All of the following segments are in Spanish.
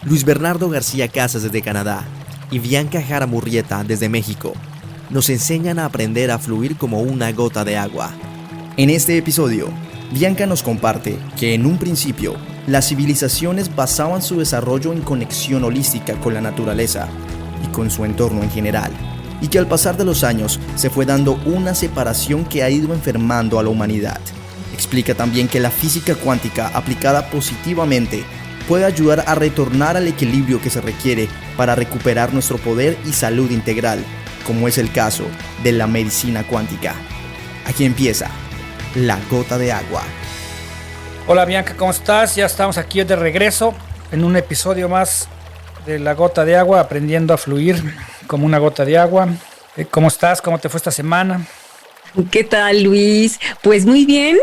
Luis Bernardo García Casas desde Canadá y Bianca Jara Murrieta desde México nos enseñan a aprender a fluir como una gota de agua. En este episodio, Bianca nos comparte que en un principio, las civilizaciones basaban su desarrollo en conexión holística con la naturaleza y con su entorno en general, y que al pasar de los años se fue dando una separación que ha ido enfermando a la humanidad. Explica también que la física cuántica aplicada positivamente puede ayudar a retornar al equilibrio que se requiere para recuperar nuestro poder y salud integral, como es el caso de la medicina cuántica. Aquí empieza La Gota de Agua. Hola Bianca, ¿cómo estás? Ya estamos aquí de regreso en un episodio más de La Gota de Agua, aprendiendo a fluir como una gota de agua. ¿Cómo estás? ¿Cómo te fue esta semana? ¿Qué tal, Luis? Pues muy bien,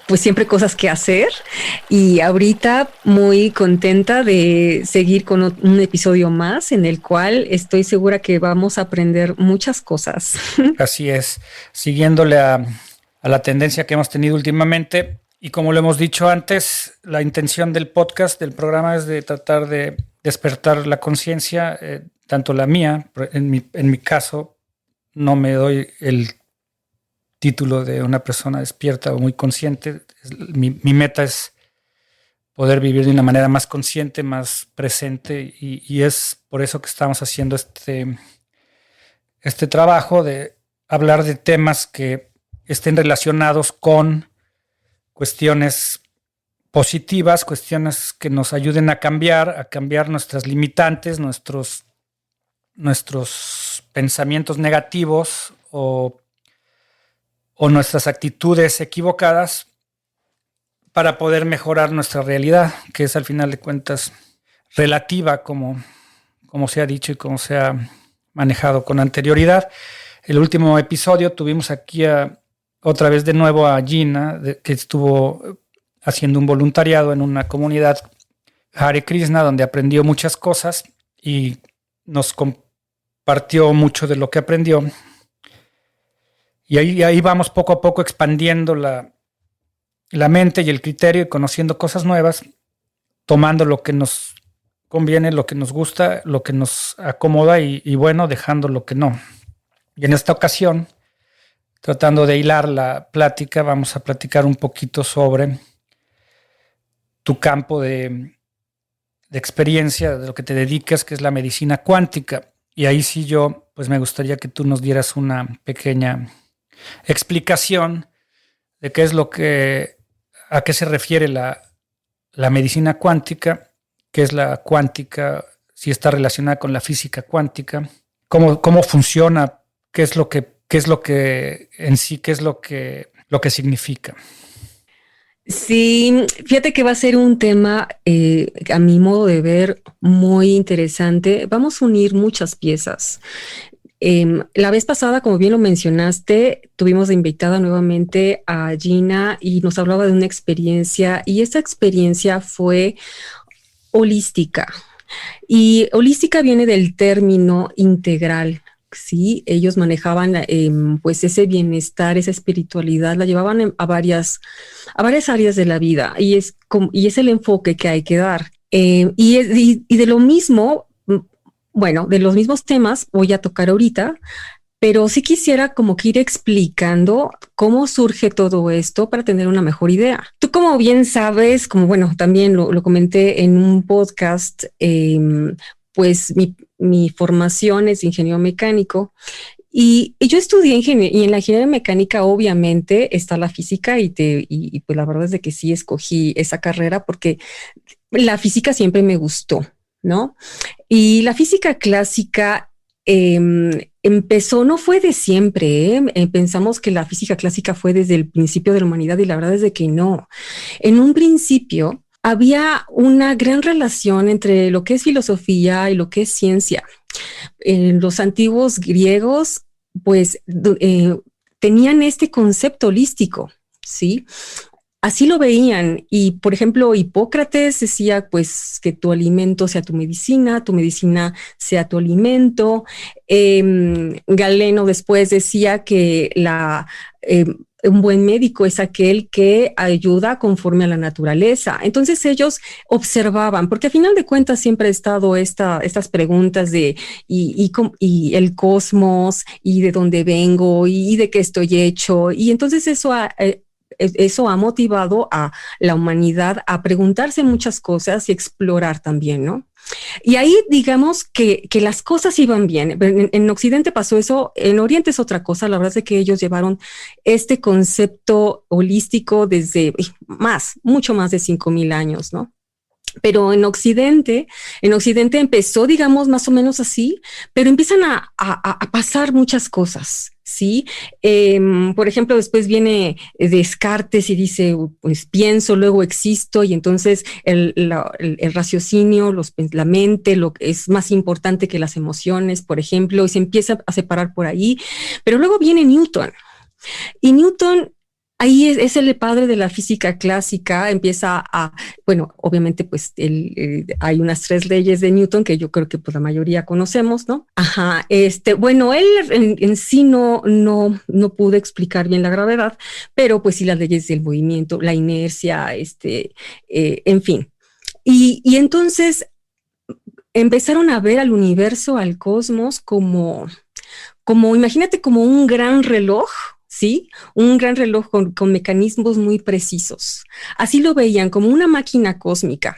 pues siempre cosas que hacer y ahorita muy contenta de seguir con un episodio más en el cual estoy segura que vamos a aprender muchas cosas. Así es, siguiéndole a la tendencia que hemos tenido últimamente y como lo hemos dicho antes, la intención del podcast, del programa es de tratar de despertar la conciencia, tanto la mía, en mi caso, no me doy el título de una persona despierta o muy consciente. Mi meta es poder vivir de una manera más consciente, más presente y es por eso que estamos haciendo este trabajo de hablar de temas que estén relacionados con cuestiones positivas, cuestiones que nos ayuden a cambiar nuestras limitantes, nuestros pensamientos negativos o nuestras actitudes equivocadas para poder mejorar nuestra realidad, que es al final de cuentas relativa, como se ha dicho y como se ha manejado con anterioridad. El último episodio tuvimos aquí otra vez de nuevo a Gina, que estuvo haciendo un voluntariado en una comunidad Hare Krishna, donde aprendió muchas cosas y nos compartió mucho de lo que aprendió. Y ahí vamos poco a poco expandiendo la mente y el criterio y conociendo cosas nuevas, tomando lo que nos conviene, lo que nos gusta, lo que nos acomoda y bueno, dejando lo que no. Y en esta ocasión, tratando de hilar la plática, vamos a platicar un poquito sobre tu campo de experiencia, de lo que te dedicas, que es la medicina cuántica. Y ahí sí yo, pues me gustaría que tú nos dieras una pequeña explicación de qué es a qué se refiere la medicina cuántica, qué es la cuántica, si está relacionada con la física cuántica, cómo funciona, qué es lo que en sí, qué es lo que significa. Sí, fíjate que va a ser un tema, a mi modo de ver, muy interesante. Vamos a unir muchas piezas. La vez pasada, como bien lo mencionaste, tuvimos de invitada nuevamente a Gina y nos hablaba de una experiencia y esa experiencia fue holística. Y holística viene del término integral. Sí, ellos manejaban pues ese bienestar, esa espiritualidad, la llevaban a varias áreas de la vida y es el enfoque que hay que dar. Y de lo mismo, bueno, de los mismos temas voy a tocar ahorita, pero sí quisiera como que ir explicando cómo surge todo esto para tener una mejor idea. Tú como bien sabes, como bueno, también lo comenté en un podcast, pues mi formación es de ingeniero mecánico y yo estudié ingeniería y en la ingeniería mecánica obviamente está la física y pues la verdad es de que sí escogí esa carrera porque la física siempre me gustó, ¿no? Y la física clásica empezó, no fue de siempre, pensamos que la física clásica fue desde el principio de la humanidad y la verdad es de que no. En un principio había una gran relación entre lo que es filosofía y lo que es ciencia. Los antiguos griegos, pues, tenían este concepto holístico, ¿sí? Así lo veían y, por ejemplo, Hipócrates decía pues que tu alimento sea tu medicina sea tu alimento. Galeno después decía que un buen médico es aquel que ayuda conforme a la naturaleza. Entonces ellos observaban, porque a final de cuentas siempre ha estado estas preguntas de y el cosmos y de dónde vengo y de qué estoy hecho. Y entonces eso ha motivado a la humanidad a preguntarse muchas cosas y explorar también, ¿no? Y ahí digamos que las cosas iban bien. En Occidente pasó eso, en Oriente es otra cosa. La verdad es que ellos llevaron este concepto holístico desde mucho más de 5,000 años, ¿no? Pero en Occidente empezó, digamos, más o menos así, pero empiezan a pasar muchas cosas, ¿sí? Por ejemplo, después viene Descartes y dice, pues pienso, luego existo, y entonces el raciocinio, la mente, lo que es más importante que las emociones, por ejemplo, y se empieza a separar por ahí. Pero luego viene Newton, y Newton ahí es el padre de la física clásica, bueno, obviamente pues hay unas 3 leyes de Newton que yo creo que pues la mayoría conocemos, ¿no? Ajá, bueno, él en sí no pudo explicar bien la gravedad, pero pues sí las leyes del movimiento, la inercia, en fin. Y entonces empezaron a ver al universo, al cosmos como imagínate como un gran reloj, ¿sí? Un gran reloj con mecanismos muy precisos. Así lo veían, como una máquina cósmica.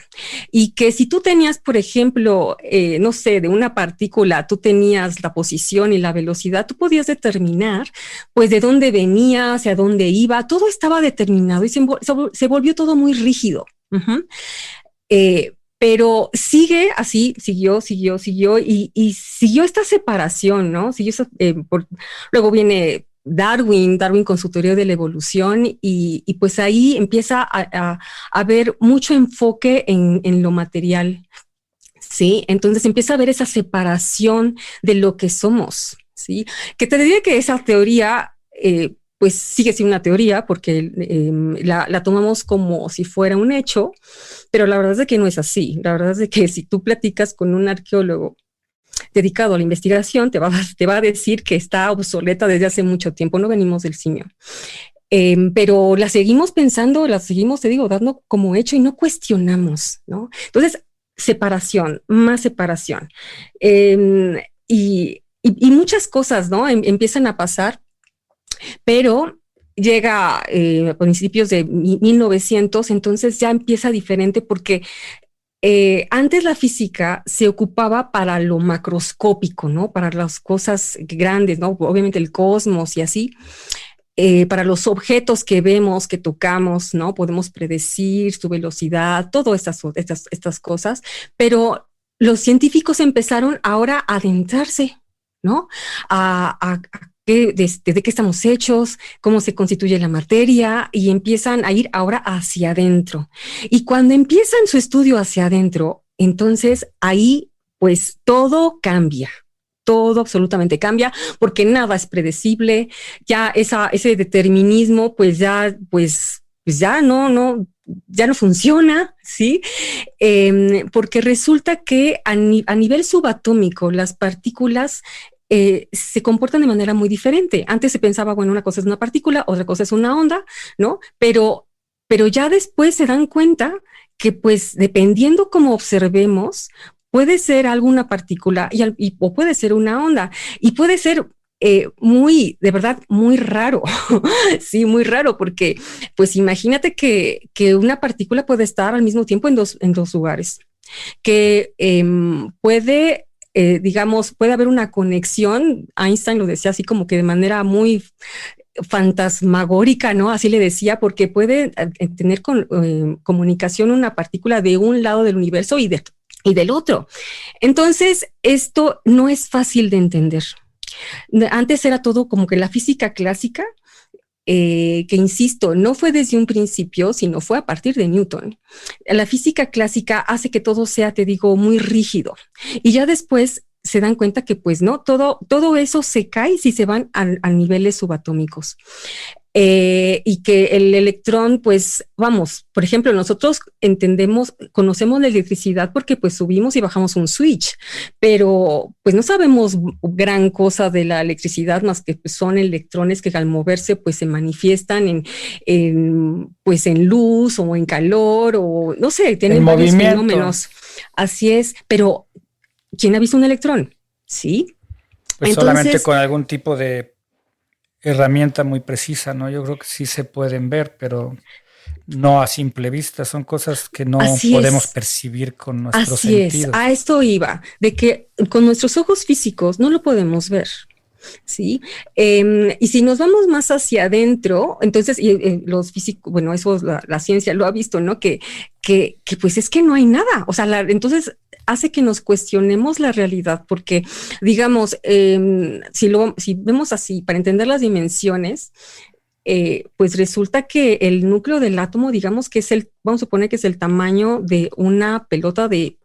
Y que si tú tenías, por ejemplo, no sé, de una partícula, tú tenías la posición y la velocidad, tú podías determinar, pues, de dónde venía, hacia dónde iba. Todo estaba determinado y se volvió todo muy rígido. Uh-huh. Pero sigue así, siguió y siguió esta separación, ¿no? Luego viene Darwin con su teoría de la evolución y pues ahí empieza a haber mucho enfoque en lo material, ¿sí? Entonces empieza a haber esa separación de lo que somos, ¿sí? Que te diría que esa teoría pues sigue siendo una teoría porque la tomamos como si fuera un hecho, pero la verdad es que no es así. La verdad es que si tú platicas con un arqueólogo dedicado a la investigación, te va a decir que está obsoleta desde hace mucho tiempo, no venimos del simio. Pero la seguimos pensando, la seguimos, te digo, dando como hecho y no cuestionamos, ¿no? Entonces, separación, más separación. Y muchas cosas, ¿no? Empiezan a pasar, pero llega a principios de 1900, entonces ya empieza diferente porque antes la física se ocupaba para lo macroscópico, ¿no? Para las cosas grandes, ¿no? Obviamente el cosmos y así. Para los objetos que vemos, que tocamos, ¿no? Podemos predecir su velocidad, todas estas cosas, pero los científicos empezaron ahora a adentrarse, ¿no? De qué estamos hechos, cómo se constituye la materia, y empiezan a ir ahora hacia adentro. Y cuando empiezan su estudio hacia adentro, entonces ahí pues todo cambia. Todo absolutamente cambia porque nada es predecible, ya ese determinismo pues ya no funciona, ¿sí? Porque resulta que a nivel subatómico las partículas se comportan de manera muy diferente. Antes se pensaba, bueno, una cosa es una partícula, otra cosa es una onda, ¿no? Pero ya después se dan cuenta que pues dependiendo cómo observemos, puede ser alguna partícula o puede ser una onda y puede ser de verdad, muy raro. Sí, muy raro, porque pues imagínate que una partícula puede estar al mismo tiempo en dos lugares, que puede haber una conexión. Einstein lo decía así como que de manera muy fantasmagórica, ¿no? Así le decía, porque puede tener comunicación una partícula de un lado del universo y del otro. Entonces, esto no es fácil de entender. Antes era todo como que la física clásica, que insisto, no fue desde un principio, sino fue a partir de Newton. La física clásica hace que todo sea, te digo, muy rígido. Y ya después se dan cuenta que pues no, todo eso se cae si se van a niveles subatómicos. Y que el electrón, pues vamos, por ejemplo, nosotros conocemos la electricidad porque pues subimos y bajamos un switch, pero pues no sabemos gran cosa de la electricidad más que pues, son electrones que al moverse pues se manifiestan pues en luz o en calor o no sé, tienen varios fenómenos. Así es, pero ¿quién ha visto un electrón? ¿Sí? Pues entonces, solamente con algún tipo de herramienta muy precisa, ¿no? Yo creo que sí se pueden ver, pero no a simple vista. Son cosas que no podemos percibir con nuestros sentidos. A esto iba, de que con nuestros ojos físicos no lo podemos ver. ¿Sí? Y si nos vamos más hacia adentro, entonces los físicos, bueno, eso la ciencia lo ha visto, ¿no? Que pues es que no hay nada. O sea, entonces hace que nos cuestionemos la realidad, porque digamos, si vemos así, para entender las dimensiones, pues resulta que el núcleo del átomo, digamos que vamos a suponer que es el tamaño de una pelota de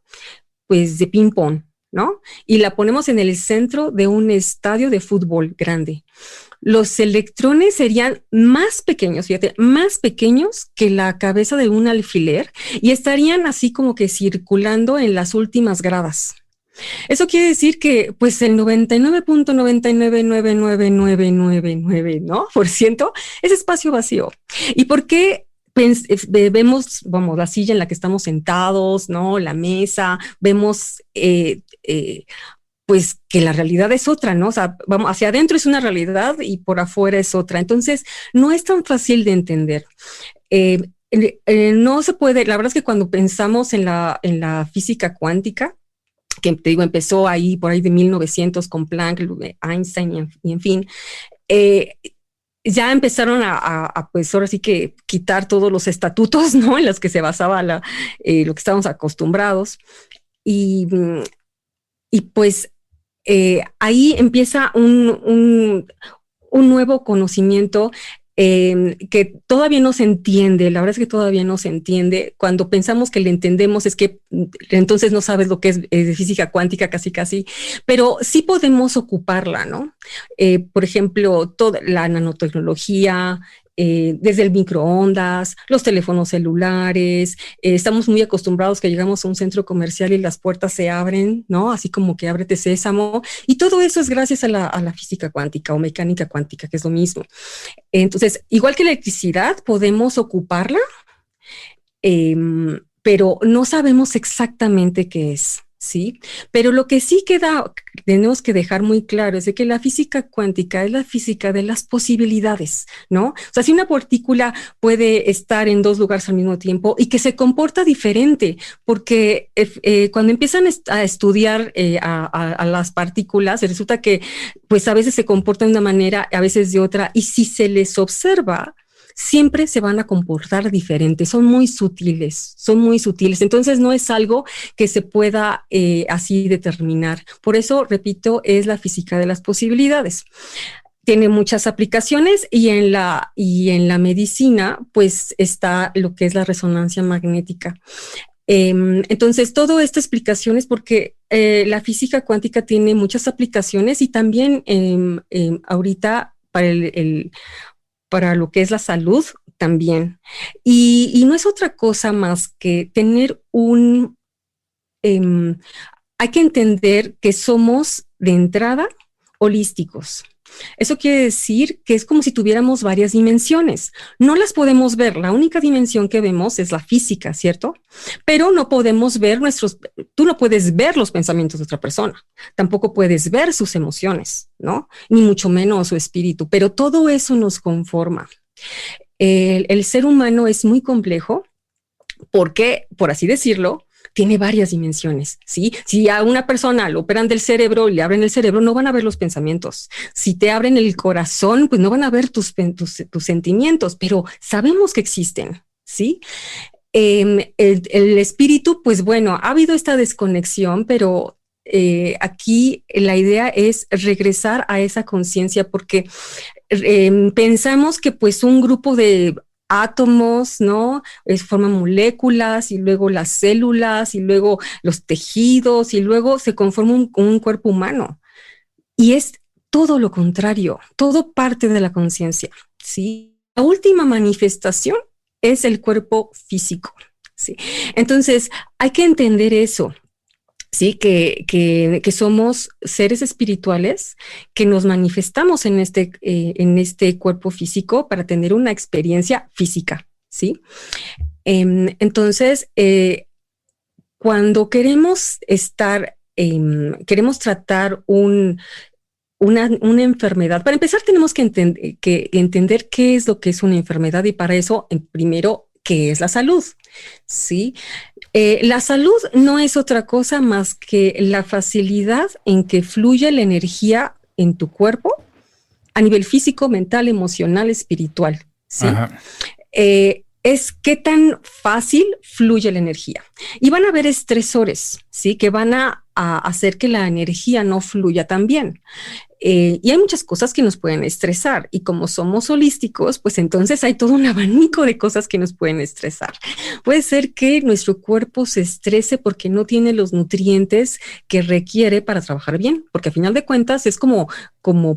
ping pong, ¿no? Y la ponemos en el centro de un estadio de fútbol grande. Los electrones serían más pequeños, fíjate, más pequeños que la cabeza de un alfiler y estarían así como que circulando en las últimas gradas. Eso quiere decir que pues el 99.9999999, ¿no? por ciento es espacio vacío. ¿Y por qué? Vemos, vamos, la silla en la que estamos sentados, ¿no? La mesa, vemos pues que la realidad es otra, ¿no? O sea, vamos, hacia adentro es una realidad y por afuera es otra. Entonces, no es tan fácil de entender. No se puede, la verdad es que cuando pensamos en la física cuántica, que te digo, empezó ahí por ahí de 1900 con Planck, Einstein y en fin, ya empezaron a pues ahora sí que quitar todos los estatutos, ¿no? En los que se basaba lo que estábamos acostumbrados. Y pues ahí empieza un nuevo conocimiento que todavía no se entiende. La verdad es que todavía no se entiende. Cuando pensamos que le entendemos es que entonces no sabes lo que es de física cuántica casi, pero sí podemos ocuparla, ¿no? Por ejemplo, toda la nanotecnología, desde el microondas, los teléfonos celulares, estamos muy acostumbrados que llegamos a un centro comercial y las puertas se abren, ¿no? Así como que ábrete sésamo, y todo eso es gracias a la física cuántica o mecánica cuántica, que es lo mismo. Entonces, igual que la electricidad, podemos ocuparla, pero no sabemos exactamente qué es. ¿Sí? Pero lo que sí tenemos que dejar muy claro es de que la física cuántica es la física de las posibilidades, ¿no? O sea, si una partícula puede estar en dos lugares al mismo tiempo y que se comporta diferente, porque cuando empiezan a estudiar a las partículas, resulta que pues a veces se comportan de una manera, a veces de otra, y si se les observa, siempre se van a comportar diferentes, son muy sutiles. Entonces no es algo que se pueda así determinar. Por eso, repito, es la física de las posibilidades. Tiene muchas aplicaciones y en la medicina, pues está lo que es la resonancia magnética. Entonces, toda esta explicación es porque la física cuántica tiene muchas aplicaciones y también ahorita para lo que es la salud también. Y no es otra cosa más que tener hay que entender que somos de entrada holísticos. Eso quiere decir que es como si tuviéramos varias dimensiones. No las podemos ver. La única dimensión que vemos es la física, ¿cierto? Pero no podemos ver tú no puedes ver los pensamientos de otra persona. Tampoco puedes ver sus emociones, ¿no? Ni mucho menos su espíritu. Pero todo eso nos conforma. El ser humano es muy complejo porque, por así decirlo, tiene varias dimensiones, ¿sí? Si a una persona lo operan del cerebro y le abren el cerebro, no van a ver los pensamientos. Si te abren el corazón, pues no van a ver tus sentimientos, pero sabemos que existen, ¿sí? El espíritu, pues bueno, ha habido esta desconexión, pero aquí la idea es regresar a esa conciencia porque pensamos que pues un grupo de átomos, ¿no? Forman moléculas y luego las células y luego los tejidos y luego se conforma un cuerpo humano. Y es todo lo contrario, todo parte de la conciencia, ¿sí? última manifestación es el cuerpo físico, ¿sí? Entonces, hay que entender eso. Sí, que somos seres espirituales que nos manifestamos en este cuerpo físico para tener una experiencia física, ¿sí? Entonces, cuando queremos tratar una enfermedad, para empezar tenemos que entender qué es lo que es una enfermedad y para eso, primero, ¿qué es la salud? ¿Sí? La salud no es otra cosa más que la facilidad en que fluye la energía en tu cuerpo a nivel físico, mental, emocional, espiritual, ¿sí? Es qué tan fácil fluye la energía. Y van a haber estresores, ¿sí? Que van a hacer que la energía no fluya tan bien. Y hay muchas cosas que nos pueden estresar y como somos holísticos, pues entonces hay todo un abanico de cosas que nos pueden estresar. Puede ser que nuestro cuerpo se estrese porque no tiene los nutrientes que requiere para trabajar bien, porque a final de cuentas es como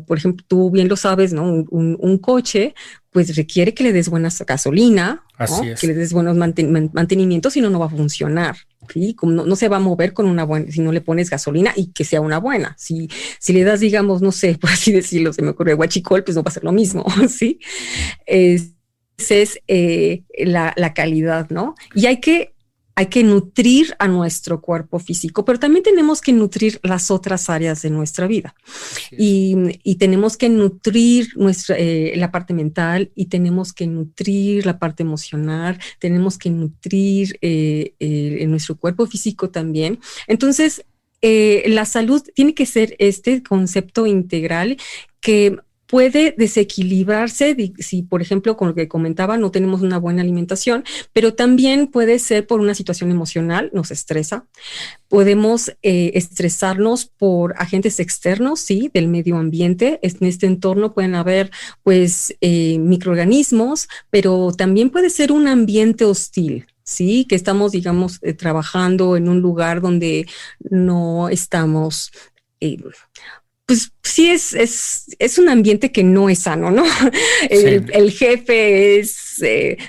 por ejemplo, tú bien lo sabes, ¿no? Un coche pues requiere que le des buena gasolina, Así ¿no? es. Que le des buenos mantenimientos, si no, no va a funcionar. ¿Sí? Como no se va a mover con una buena, si no le pones gasolina y que sea una buena. Si le das, digamos, no sé, por así decirlo, se me ocurre guachicol, pues no va a ser lo mismo, ¿sí? Esa es la calidad, ¿no? Y hay que nutrir a nuestro cuerpo físico, pero también tenemos que nutrir las otras áreas de nuestra vida. Y tenemos que nutrir la parte mental y tenemos que nutrir la parte emocional, tenemos que nutrir nuestro cuerpo físico también. Entonces, la salud tiene que ser este concepto integral que puede desequilibrarse si, por ejemplo, con lo que comentaba, no tenemos una buena alimentación, pero también puede ser por una situación emocional, nos estresa. Podemos estresarnos por agentes externos, sí, del medio ambiente. En este entorno pueden haber, pues, microorganismos, pero también puede ser un ambiente hostil. Sí, que estamos, digamos, trabajando en un lugar donde no estamos pues sí, es un ambiente que no es sano, ¿no? El jefe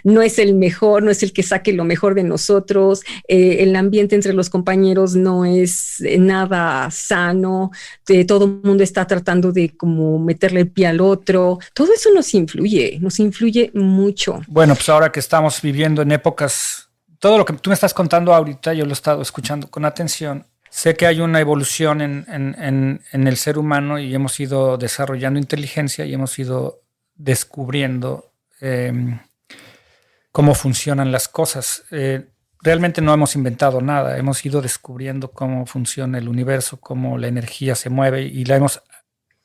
no es el mejor, no es el que saque lo mejor de nosotros, el ambiente entre los compañeros no es nada sano, todo el mundo está tratando de como meterle el pie al otro, todo eso nos influye mucho. Bueno, pues ahora que estamos viviendo en épocas, todo lo que tú me estás contando ahorita, yo lo he estado escuchando con atención. Sé que hay una evolución en el ser humano y hemos ido desarrollando inteligencia y hemos ido descubriendo cómo funcionan las cosas. Realmente no hemos inventado nada, hemos ido descubriendo cómo funciona el universo, cómo la energía se mueve y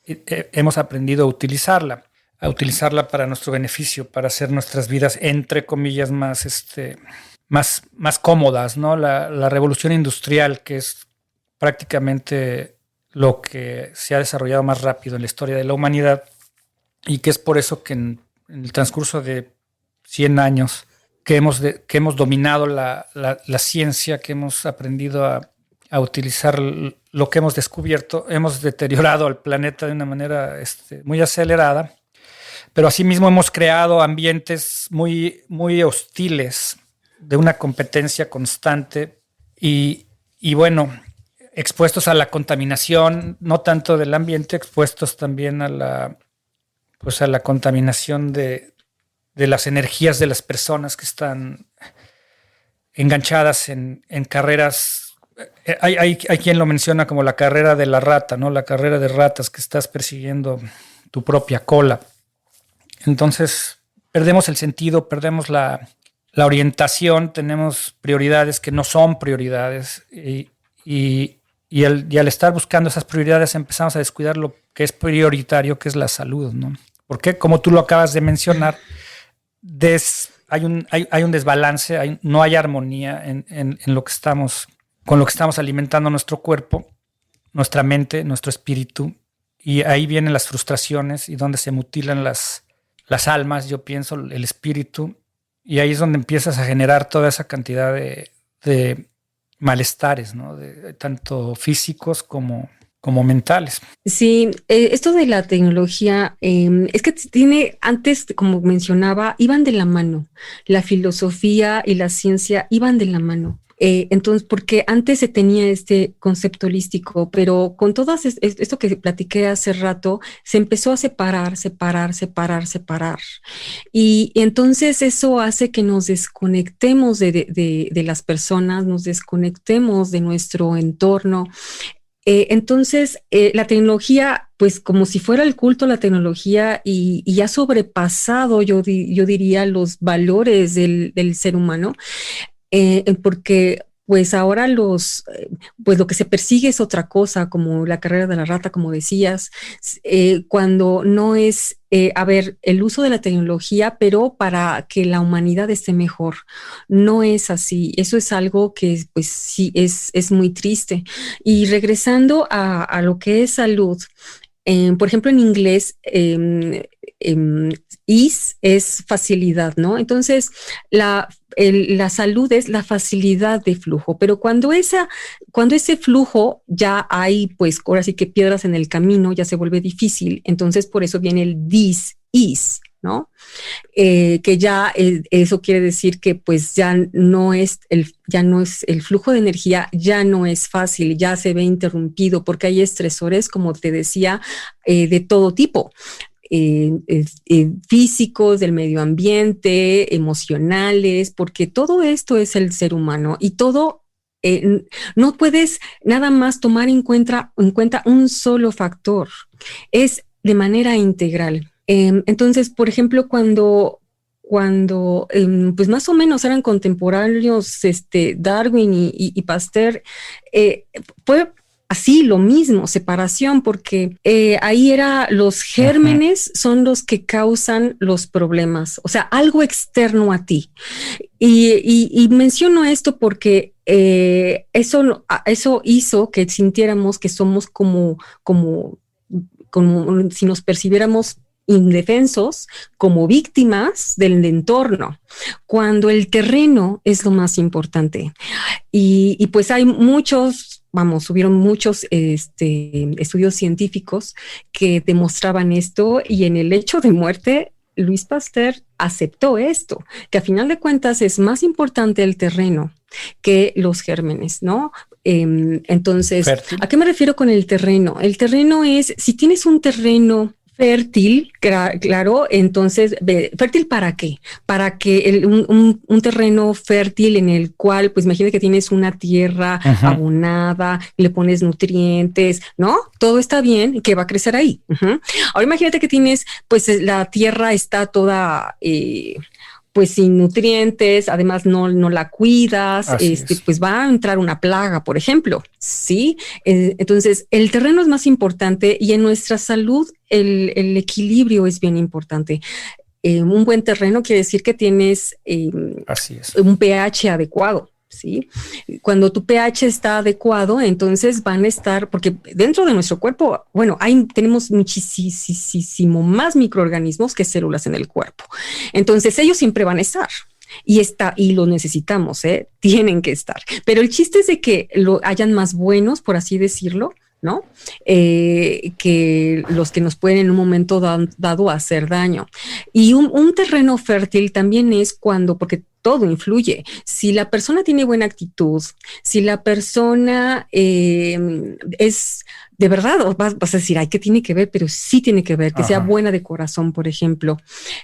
hemos aprendido a utilizarla para nuestro beneficio, para hacer nuestras vidas, entre comillas, más cómodas, ¿no? La revolución industrial, que es prácticamente lo que se ha desarrollado más rápido en la historia de la humanidad y que es por eso que en el transcurso de 100 años que hemos dominado la ciencia, que hemos aprendido a utilizar lo que hemos descubierto, hemos deteriorado al planeta de una manera muy acelerada, pero asimismo hemos creado ambientes muy, muy hostiles de una competencia constante y bueno, expuestos a la contaminación, no tanto del ambiente, expuestos también a la contaminación de las energías de las personas que están enganchadas en carreras. Hay quien lo menciona como la carrera de la rata, ¿no? La carrera de ratas, que estás persiguiendo tu propia cola. Entonces, perdemos el sentido, perdemos la orientación, tenemos prioridades que no son prioridades y al estar buscando esas prioridades empezamos a descuidar lo que es prioritario, que es la salud, ¿no? Porque, como tú lo acabas de mencionar, hay un desbalance, no hay armonía en lo que con lo que estamos alimentando nuestro cuerpo, nuestra mente, nuestro espíritu, y ahí vienen las frustraciones y donde se mutilan las almas, yo pienso, el espíritu, y ahí es donde empiezas a generar toda esa cantidad de malestares, ¿no? Tanto físicos como como mentales. Sí, esto de la tecnología es que tiene, antes, como mencionaba, iban de la mano. La filosofía y la ciencia iban de la mano. Entonces, porque antes se tenía este concepto holístico, pero con todo esto que platiqué hace rato, se empezó a separar. Y entonces eso hace que nos desconectemos de las personas, nos desconectemos de nuestro entorno. Entonces, la tecnología, pues como si fuera el culto a la tecnología y ha sobrepasado, yo diría, los valores del ser humano, porque pues ahora pues lo que se persigue es otra cosa, como la carrera de la rata, como decías, cuando no es, a ver, el uso de la tecnología, pero para que la humanidad esté mejor. No es así. Eso es algo que, pues sí, es muy triste. Y regresando a lo que es salud, por ejemplo, en inglés, ease es facilidad, ¿no? Entonces, la salud es la facilidad de flujo, pero cuando ese flujo ya hay, pues ahora sí que piedras en el camino, ya se vuelve difícil, entonces por eso viene el dis-ease, ¿no? Que ya eso quiere decir que pues ya no es el flujo de energía, ya no es fácil, ya se ve interrumpido porque hay estresores, como te decía, de todo tipo. Físicos, del medio ambiente, emocionales, porque todo esto es el ser humano y todo, no puedes nada más tomar en cuenta un solo factor, es de manera integral. Entonces, por ejemplo, cuando pues más o menos eran contemporáneos Darwin y Pasteur, fue así lo mismo, separación, porque ahí era los gérmenes son los que causan los problemas, o sea, algo externo a ti. Y menciono esto porque eso hizo que sintiéramos que somos como si nos percibiéramos indefensos, como víctimas del entorno, cuando el terreno es lo más importante. Y pues hay hubieron muchos estudios científicos que demostraban esto, y en el lecho de muerte, Luis Pasteur aceptó esto, que a final de cuentas es más importante el terreno que los gérmenes, ¿no? Entonces, fértil. ¿A qué me refiero con el terreno? El terreno es, si tienes un terreno fértil, claro, entonces, ¿fértil para qué? Para que un terreno fértil en el cual, pues imagínate que tienes una tierra abonada, le pones nutrientes, ¿no? Todo está bien, que va a crecer ahí. Ahora imagínate que tienes, pues la tierra está toda... pues sin nutrientes, además no la cuidas, pues va a entrar una plaga, por ejemplo, ¿sí? Entonces, el terreno es más importante, y en nuestra salud el equilibrio es bien importante. Un buen terreno quiere decir que tienes un pH adecuado. ¿Sí? Cuando tu pH está adecuado, entonces van a estar, porque dentro de nuestro cuerpo, bueno, tenemos muchísimo más microorganismos que células en el cuerpo. Entonces ellos siempre van a estar. Y lo necesitamos, tienen que estar. Pero el chiste es de que hayan más buenos, por así decirlo, ¿no? Que los que nos pueden en un momento dado hacer daño. Y un terreno fértil también es porque todo influye. Si la persona tiene buena actitud, si la persona es de verdad, vas a decir, ay, ¿qué tiene que ver? Pero sí tiene que ver, que sea buena de corazón, por ejemplo,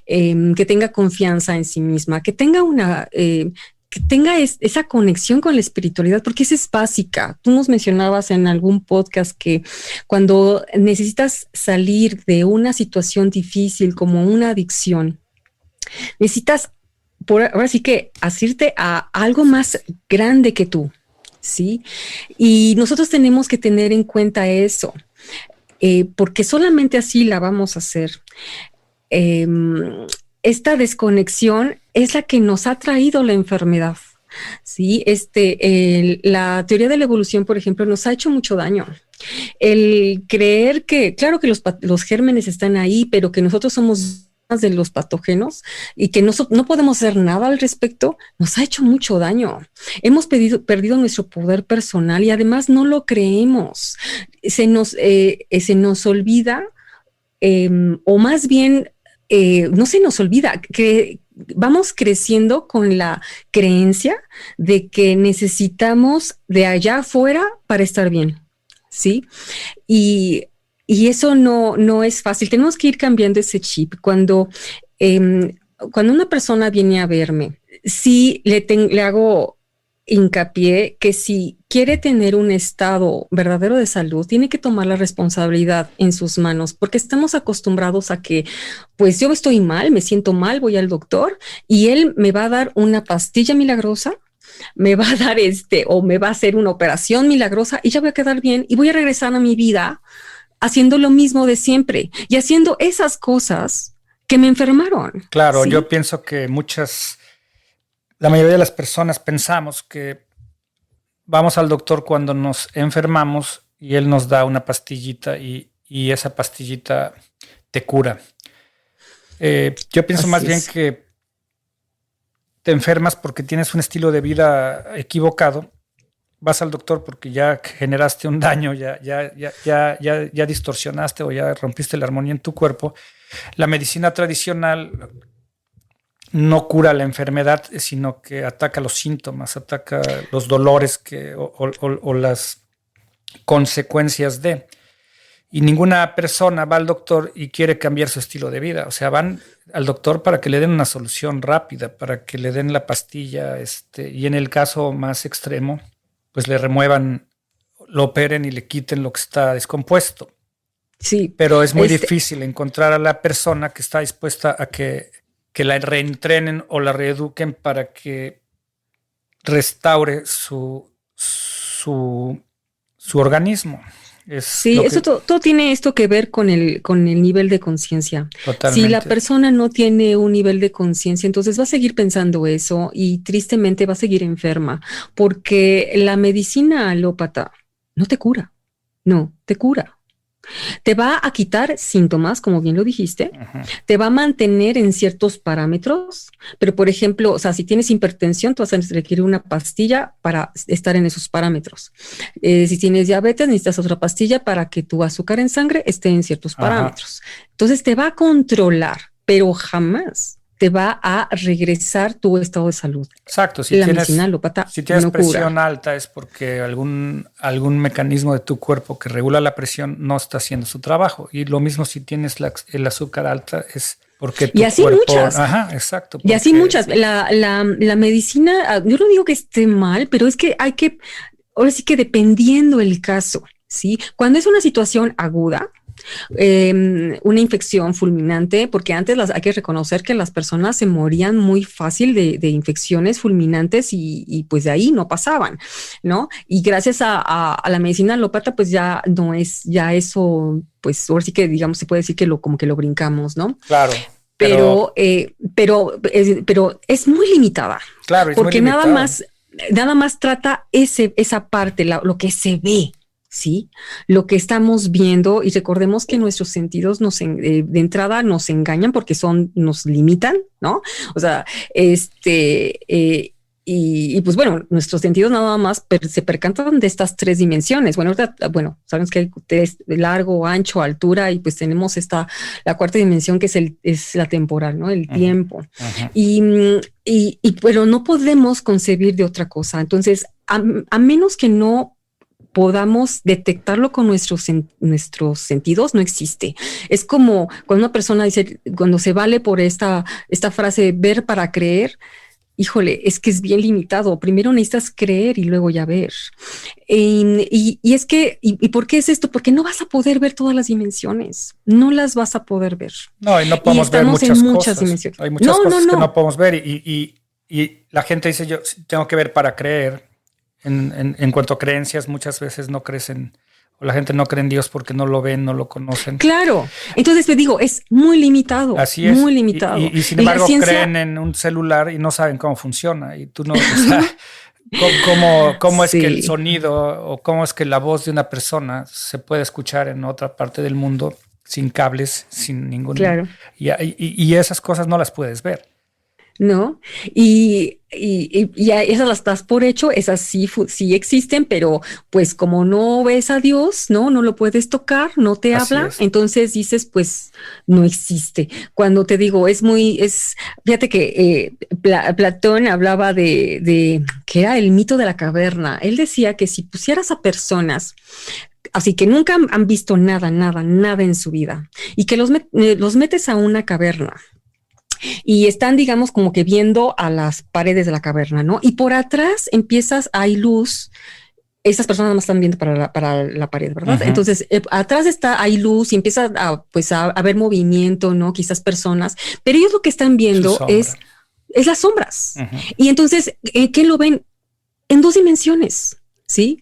que tenga confianza en sí misma, que tenga esa conexión con la espiritualidad, porque esa es básica. Tú nos mencionabas en algún podcast que cuando necesitas salir de una situación difícil como una adicción, necesitas ahora sí que asirte a algo más grande que tú, ¿sí? Y nosotros tenemos que tener en cuenta eso, porque solamente así la vamos a hacer. Esta desconexión es la que nos ha traído la enfermedad, ¿sí? La teoría de la evolución, por ejemplo, nos ha hecho mucho daño. El creer que, claro que los gérmenes están ahí, pero que nosotros somos de los patógenos y que no podemos hacer nada al respecto, nos ha hecho mucho daño. Hemos perdido nuestro poder personal y además no lo creemos. Se nos olvida, o más bien, no se nos olvida que vamos creciendo con la creencia de que necesitamos de allá afuera para estar bien, ¿sí? Y eso no es fácil. Tenemos que ir cambiando ese chip. Cuando una persona viene a verme, sí le hago hincapié que si quiere tener un estado verdadero de salud, tiene que tomar la responsabilidad en sus manos, porque estamos acostumbrados a que, pues yo estoy mal, me siento mal, voy al doctor y él me va a dar una pastilla milagrosa, me va a dar o me va a hacer una operación milagrosa y ya voy a quedar bien y voy a regresar a mi vida haciendo lo mismo de siempre y haciendo esas cosas que me enfermaron. Claro, ¿sí? Yo pienso que la mayoría de las personas pensamos que vamos al doctor cuando nos enfermamos y él nos da una pastillita y esa pastillita te cura. Yo pienso más bien que te enfermas porque tienes un estilo de vida equivocado. Vas al doctor porque ya generaste un daño, ya distorsionaste o ya rompiste la armonía en tu cuerpo. La medicina tradicional no cura la enfermedad, sino que ataca los síntomas, ataca los dolores o las consecuencias de. Y ninguna persona va al doctor y quiere cambiar su estilo de vida. O sea, van al doctor para que le den una solución rápida, para que le den la pastilla, y en el caso más extremo, pues le remuevan, lo operen y le quiten lo que está descompuesto. Sí. Pero es muy difícil encontrar a la persona que está dispuesta a que la reentrenen o la reeduquen para que restaure su organismo. Sí, eso todo tiene esto que ver con el nivel de conciencia. Si la persona no tiene un nivel de conciencia, entonces va a seguir pensando eso y tristemente va a seguir enferma, porque la medicina alópata no te cura, no, te cura. Te va a quitar síntomas, como bien lo dijiste, te va a mantener en ciertos parámetros, pero por ejemplo, o sea, si tienes hipertensión, tú vas a requerir una pastilla para estar en esos parámetros. Si tienes diabetes, necesitas otra pastilla para que tu azúcar en sangre esté en ciertos parámetros. Entonces te va a controlar, pero jamás te va a regresar tu estado de salud. Exacto. Si tienes presión alta es porque algún mecanismo de tu cuerpo que regula la presión no está haciendo su trabajo. Y lo mismo si tienes el azúcar alta es porque tu cuerpo... muchas. Ajá, exacto. Y así muchas. La medicina, yo no digo que esté mal, pero es que ahora sí que dependiendo el caso, ¿sí? Cuando es una situación aguda, una infección fulminante, porque antes hay que reconocer que las personas se morían muy fácil de infecciones fulminantes y pues de ahí no pasaban, ¿no? Y gracias a la medicina alópata, pues ya no es, ya eso, pues ahora sí que digamos, se puede decir que como que lo brincamos, ¿no? Claro. Pero es muy limitada. Claro, es porque muy limitada. nada más trata esa parte, lo que se ve. Sí, lo que estamos viendo, y recordemos que nuestros sentidos de entrada nos engañan porque nos limitan, ¿no? O sea, y pues bueno, nuestros sentidos nada más se percatan de estas tres dimensiones. Bueno, sabemos que hay largo, ancho, altura, y pues tenemos la cuarta dimensión que es la temporal, ¿no? El tiempo. Pero no podemos concebir de otra cosa. Entonces, a menos que no podamos detectarlo con nuestros sentidos, no existe. Es como cuando una persona dice, cuando se vale por esta frase, ver para creer, híjole, es que es bien limitado. Primero necesitas creer y luego ya ver. Y es que, ¿y por qué es esto? Porque no vas a poder ver todas las dimensiones. No las vas a poder ver. No, y no podemos ver muchas cosas. Dimensiones. Hay muchas cosas que no podemos ver y la gente dice, yo tengo que ver para creer. En cuanto a creencias, muchas veces no crecen, o la gente no cree en Dios porque no lo ven, no lo conocen. Claro. Entonces te digo, es muy limitado. Así es. Muy limitado. Y sin embargo, creen en un celular y no saben cómo funciona. Y tú no, o sea, cómo es que el sonido o cómo es que la voz de una persona se puede escuchar en otra parte del mundo sin cables, sin ningún... Claro. Y esas cosas no las puedes ver. ¿No? Y esas las das por hecho, esas sí existen, pero pues como no ves a Dios, ¿no? No lo puedes tocar, no te Así habla, es. entonces dices, pues no existe. Cuando te digo, fíjate que Platón hablaba de que era el mito de la caverna. Él decía que si pusieras a personas así que nunca han visto nada en su vida y que los metes a una caverna y están, digamos, como que viendo a las paredes de la caverna, ¿no? Y por atrás hay luz. Esas personas nada más están viendo para la pared, ¿verdad? Uh-huh. Entonces, atrás hay luz y empieza a haber movimiento, ¿no? Quizás personas, pero ellos lo que están viendo es las sombras. Uh-huh. Y entonces, ¿qué lo ven? En 2 dimensiones, ¿sí?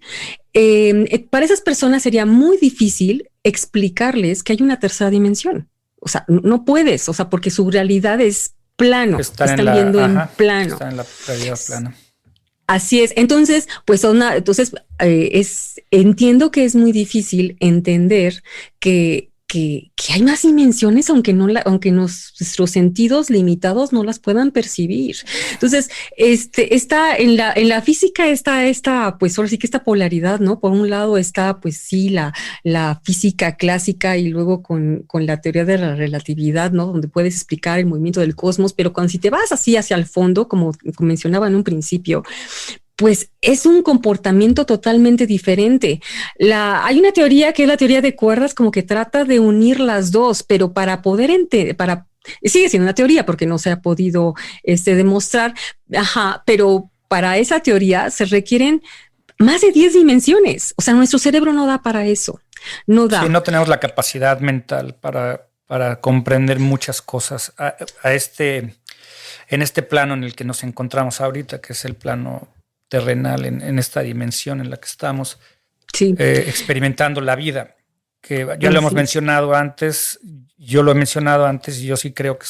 Para esas personas sería muy difícil explicarles que hay una tercera dimensión. O sea, no puedes, o sea, porque su realidad es plano. Están viendo en plano. Está en la realidad plana. Así es. Entonces, pues entiendo que es muy difícil entender que hay más dimensiones, aunque nuestros sentidos limitados no las puedan percibir. Entonces, está en la física está, pues ahora sí que esta polaridad, ¿no? Por un lado está, pues sí, la física clásica y luego con la teoría de la relatividad, ¿no? Donde puedes explicar el movimiento del cosmos, pero si te vas así hacia el fondo, como mencionaba en un principio, pues es un comportamiento totalmente diferente. Hay una teoría que es la teoría de cuerdas, como que trata de unir las dos, pero para poder sigue siendo una teoría porque no se ha podido demostrar, pero para esa teoría se requieren más de 10 dimensiones. O sea, nuestro cerebro no da para eso. No da. Sí, no tenemos la capacidad mental para comprender muchas cosas en este plano en el que nos encontramos ahorita, que es el plano terrenal, en esta dimensión en la que estamos experimentando la vida, que ya lo hemos mencionado antes, yo lo he mencionado antes, y yo sí creo que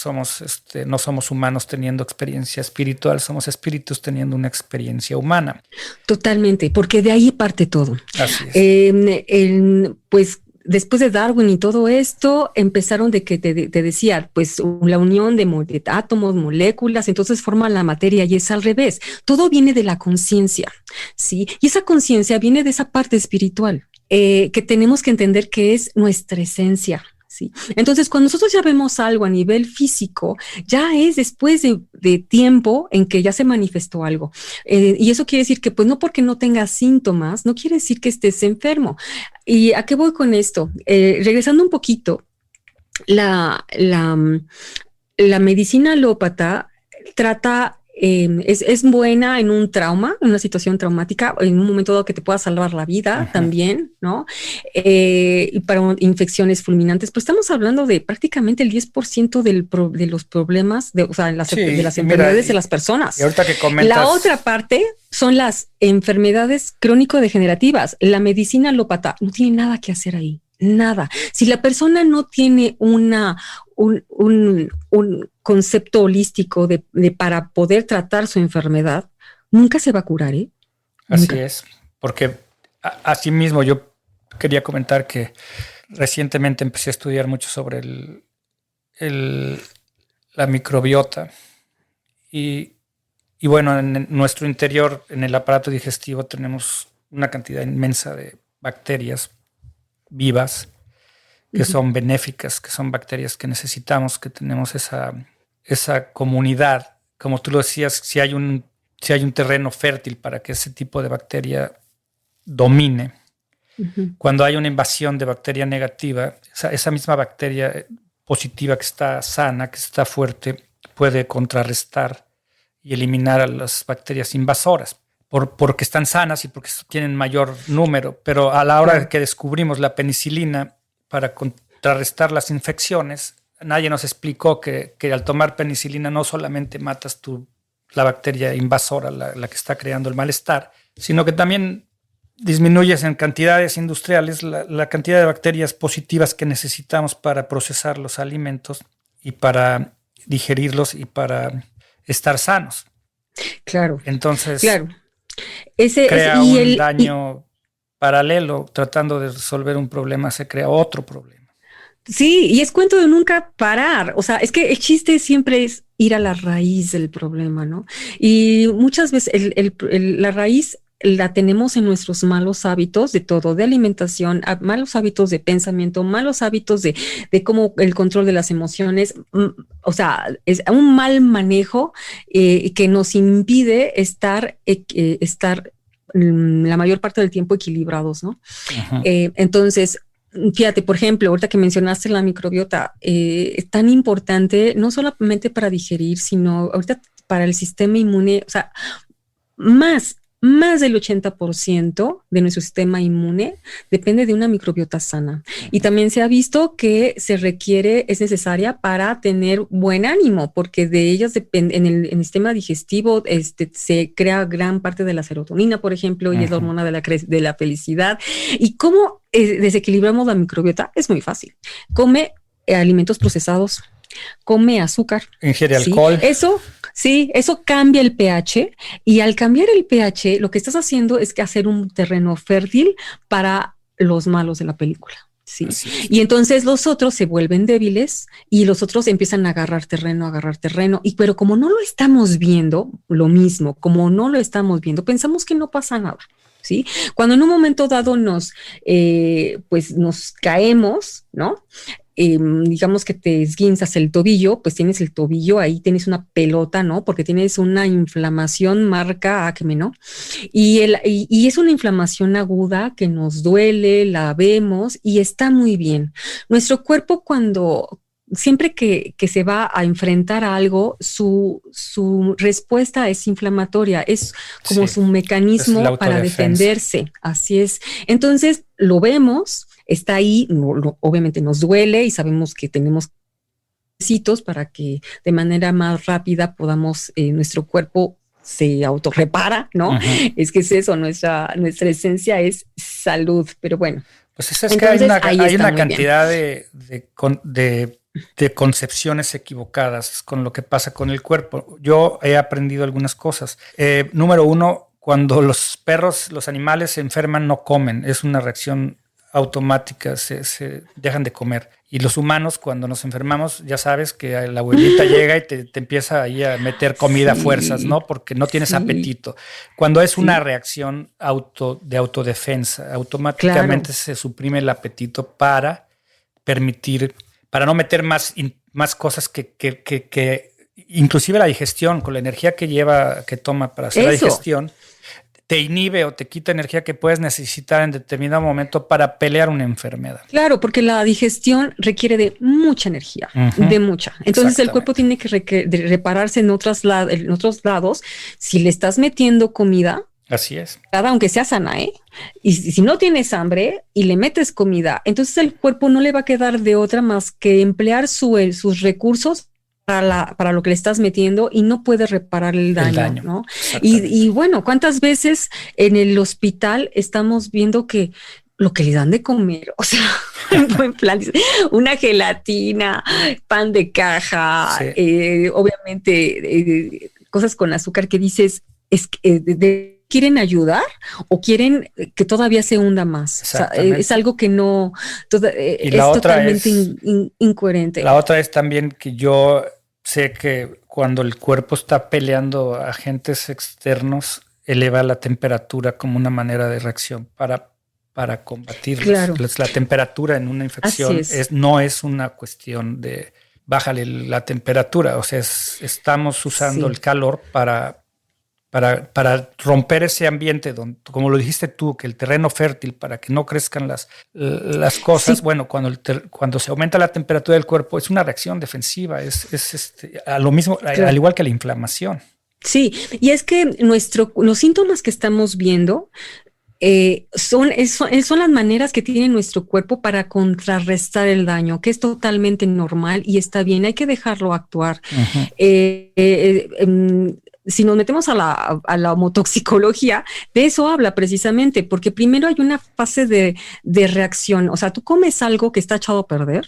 no somos humanos teniendo experiencia espiritual, somos espíritus teniendo una experiencia humana. Totalmente, porque de ahí parte todo. Así es. Pues después de Darwin y todo esto, empezaron de que te decía, pues la unión de átomos, moléculas, entonces forman la materia y es al revés. Todo viene de la conciencia, ¿sí? Y esa conciencia viene de esa parte espiritual, que tenemos que entender que es nuestra esencia. Sí. Entonces, cuando nosotros ya vemos algo a nivel físico, ya es después de tiempo en que ya se manifestó algo. Y eso quiere decir que, pues, no porque no tengas síntomas, no quiere decir que estés enfermo. ¿Y a qué voy con esto? Regresando un poquito, la medicina alópata trata... es buena en un trauma, en una situación traumática, en un momento dado que te pueda salvar la vida también, ¿no? Y para infecciones fulminantes, pues estamos hablando de prácticamente el 10% de los problemas, de las enfermedades de las personas. Y ahorita que comentas... La otra parte son las enfermedades crónico-degenerativas. La medicina alópata no tiene nada que hacer ahí. Nada. Si la persona no tiene un concepto holístico para poder tratar su enfermedad, nunca se va a curar, ¿eh? Así nunca. Es, porque asimismo yo quería comentar que recientemente empecé a estudiar mucho sobre la microbiota y bueno, en nuestro interior, en el aparato digestivo, tenemos una cantidad inmensa de bacterias vivas que son benéficas, que son bacterias que necesitamos, que tenemos esa comunidad. Como tú lo decías, si hay un terreno fértil para que ese tipo de bacteria domine, cuando hay una invasión de bacteria negativa, esa misma bacteria positiva que está sana, que está fuerte, puede contrarrestar y eliminar a las bacterias invasoras. Porque están sanas y porque tienen mayor número, pero a la hora de que descubrimos la penicilina para contrarrestar las infecciones, nadie nos explicó que al tomar penicilina no solamente matas la bacteria invasora, la que está creando el malestar, sino que también disminuyes en cantidades industriales la cantidad de bacterias positivas que necesitamos para procesar los alimentos y para digerirlos y para estar sanos. Claro. Entonces... Claro. Crea un daño paralelo, tratando de resolver un problema, se crea otro problema. Sí, y es cuento de nunca parar. O sea, es que el chiste siempre es ir a la raíz del problema, ¿no? Y muchas veces la raíz la tenemos en nuestros malos hábitos de todo, de alimentación, malos hábitos de pensamiento, malos hábitos de cómo el control de las emociones. O sea, es un mal manejo que nos impide estar la mayor parte del tiempo equilibrados, ¿no? Entonces, fíjate, por ejemplo, ahorita que mencionaste la microbiota, es tan importante no solamente para digerir, sino ahorita para el sistema inmune, o sea, más del 80% de nuestro sistema inmune depende de una microbiota sana. Y también se ha visto que es necesaria para tener buen ánimo, porque de ellas depende, en el sistema digestivo se crea gran parte de la serotonina, por ejemplo, y es la hormona de la felicidad. ¿Y cómo desequilibramos la microbiota? Es muy fácil. Come alimentos procesados, come azúcar. Ingiere alcohol. Eso cambia el pH, y al cambiar el pH, lo que estás haciendo es que hacer un terreno fértil para los malos de la película. Sí. Y entonces los otros se vuelven débiles y los otros empiezan a agarrar terreno. Pero como no lo estamos viendo, pensamos que no pasa nada. ¿Sí? Cuando en un momento dado nos caemos, ¿no? Digamos que te esguinzas el tobillo, pues tienes el tobillo, ahí tienes una pelota, ¿no? Porque tienes una inflamación marca acné, ¿no? Y es una inflamación aguda que nos duele, la vemos y está muy bien. Nuestro cuerpo siempre que se va a enfrentar a algo, su respuesta es inflamatoria, es como su mecanismo para defenderse. Así es. Entonces, lo vemos, está ahí, obviamente nos duele y sabemos que tenemos necesitos para que de manera más rápida podamos, nuestro cuerpo se autorrepara, ¿no? Es que es eso, nuestra esencia es salud, pero bueno. Pues eso es que hay una cantidad de concepciones equivocadas con lo que pasa con el cuerpo. Yo he aprendido algunas cosas. Número uno, cuando los perros, los animales se enferman, no comen. Es una reacción automática, se dejan de comer. Y los humanos, cuando nos enfermamos, ya sabes que la abuelita llega y te empieza ahí a meter comida a fuerzas, ¿no? Porque no tienes apetito. Cuando es una reacción de autodefensa, automáticamente se suprime el apetito para no meter más cosas que inclusive la digestión, con la energía que toma para hacer la digestión, te inhibe o te quita energía que puedes necesitar en determinado momento para pelear una enfermedad. Claro, porque la digestión requiere de mucha energía, de mucha. Entonces el cuerpo tiene que repararse en otros lados. Si le estás metiendo comida, así es. Aunque sea sana, ¿eh? Y si no tienes hambre y le metes comida, entonces el cuerpo no le va a quedar de otra más que emplear sus recursos para lo que le estás metiendo y no puede reparar el daño. ¿No? Y bueno, ¿cuántas veces en el hospital estamos viendo que lo que le dan de comer, o sea, en plan, una gelatina, pan de caja, obviamente cosas con azúcar que dices, ¿quieren ayudar o quieren que todavía se hunda más? O sea, es algo que no, es totalmente incoherente. La otra es también que yo sé que cuando el cuerpo está peleando a agentes externos, eleva la temperatura como una manera de reacción para combatirlos. Claro. La temperatura en una infección no es una cuestión de bájale la temperatura, o sea, estamos usando el calor para romper ese ambiente donde, como lo dijiste tú, que el terreno fértil para que no crezcan las cosas. Sí. Bueno, cuando se aumenta la temperatura del cuerpo es una reacción defensiva, a lo mismo, claro, al igual que la inflamación. Sí, y es que los síntomas que estamos viendo son las maneras que tiene nuestro cuerpo para contrarrestar el daño, que es totalmente normal y está bien, hay que dejarlo actuar. Si nos metemos a la homotoxicología, de eso habla precisamente, porque primero hay una fase de reacción. O sea, tú comes algo que está echado a perder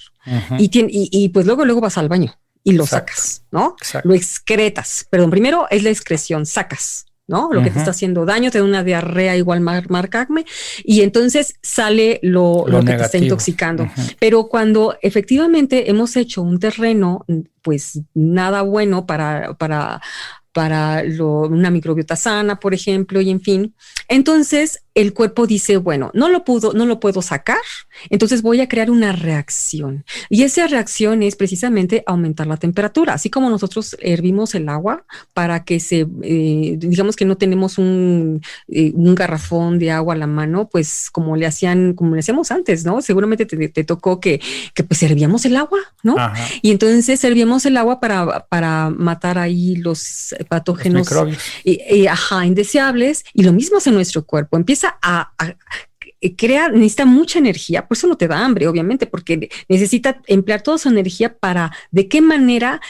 y pues luego vas al baño y lo sacas, ¿no? Exacto. Lo excretas. Perdón, primero es la excreción, sacas. ¿no? Lo que te está haciendo daño, te da una diarrea igual marcacme, y entonces sale lo que te está intoxicando. Pero cuando efectivamente hemos hecho un terreno, pues nada bueno para una microbiota sana, por ejemplo, y en fin, entonces el cuerpo dice, bueno, no lo puedo sacar, entonces voy a crear una reacción. Y esa reacción es precisamente aumentar la temperatura. Así como nosotros hervimos el agua para que digamos que no tenemos un garrafón de agua a la mano, pues como le hacíamos antes, ¿no? Seguramente te tocó que pues hervíamos el agua, ¿no? Ajá. Y entonces hervíamos el agua para matar ahí los patógenos indeseables, y lo mismo hace nuestro cuerpo. Empieza a necesita mucha energía, por eso no te da hambre, obviamente, porque necesita emplear toda su energía para, ¿de qué manera?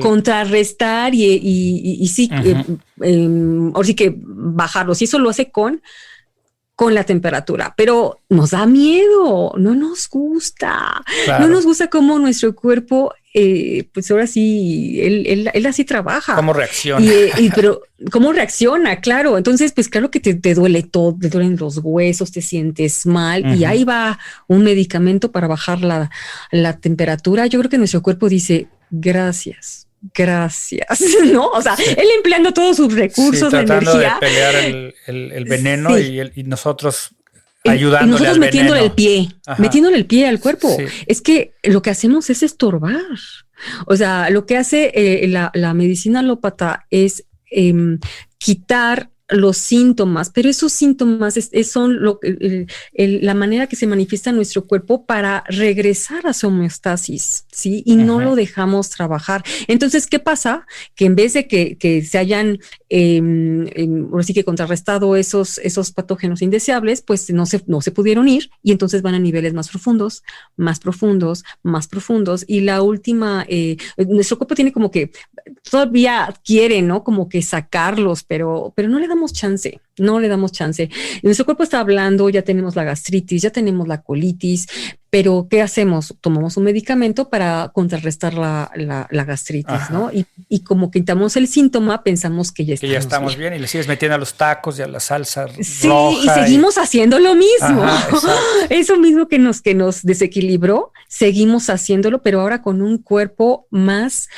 Contrarrestar y sí, ahora sí que bajarlos, y eso lo hace con la temperatura, pero nos da miedo, no nos gusta, no nos gusta cómo nuestro cuerpo, pues ahora sí, él así trabaja. ¿Cómo reacciona? Pero cómo reacciona, claro. Entonces, pues claro que te duele todo, te duelen los huesos, te sientes mal, y ahí va un medicamento para bajar la temperatura. Yo creo que nuestro cuerpo dice, gracias, ¿no? O sea, él empleando todos sus recursos, la energía. Tratando de pelear el veneno, y nosotros ayudándole, y nosotros metiéndole el pie al cuerpo. Sí. Es que lo que hacemos es estorbar. O sea, lo que hace la medicina alópata es quitar los síntomas, pero esos síntomas son la manera que se manifiesta en nuestro cuerpo para regresar a su homeostasis, ¿sí? Y no lo dejamos trabajar. Entonces, ¿qué pasa? Que en vez de que se hayan ahora sí que contrarrestado esos patógenos indeseables, pues no se pudieron ir, y entonces van a niveles más profundos, y la última, nuestro cuerpo tiene como que todavía quiere, ¿no? Como que sacarlos, pero no le damos chance. Nuestro cuerpo está hablando, ya tenemos la gastritis, ya tenemos la colitis, pero ¿qué hacemos? Tomamos un medicamento para contrarrestar la gastritis, ¿no? Y como quitamos el síntoma, pensamos que ya estamos bien, y le sigues metiendo a los tacos y a la salsa roja. Sí, y seguimos haciendo lo mismo. Eso mismo que nos desequilibró, seguimos haciéndolo, pero ahora con un cuerpo más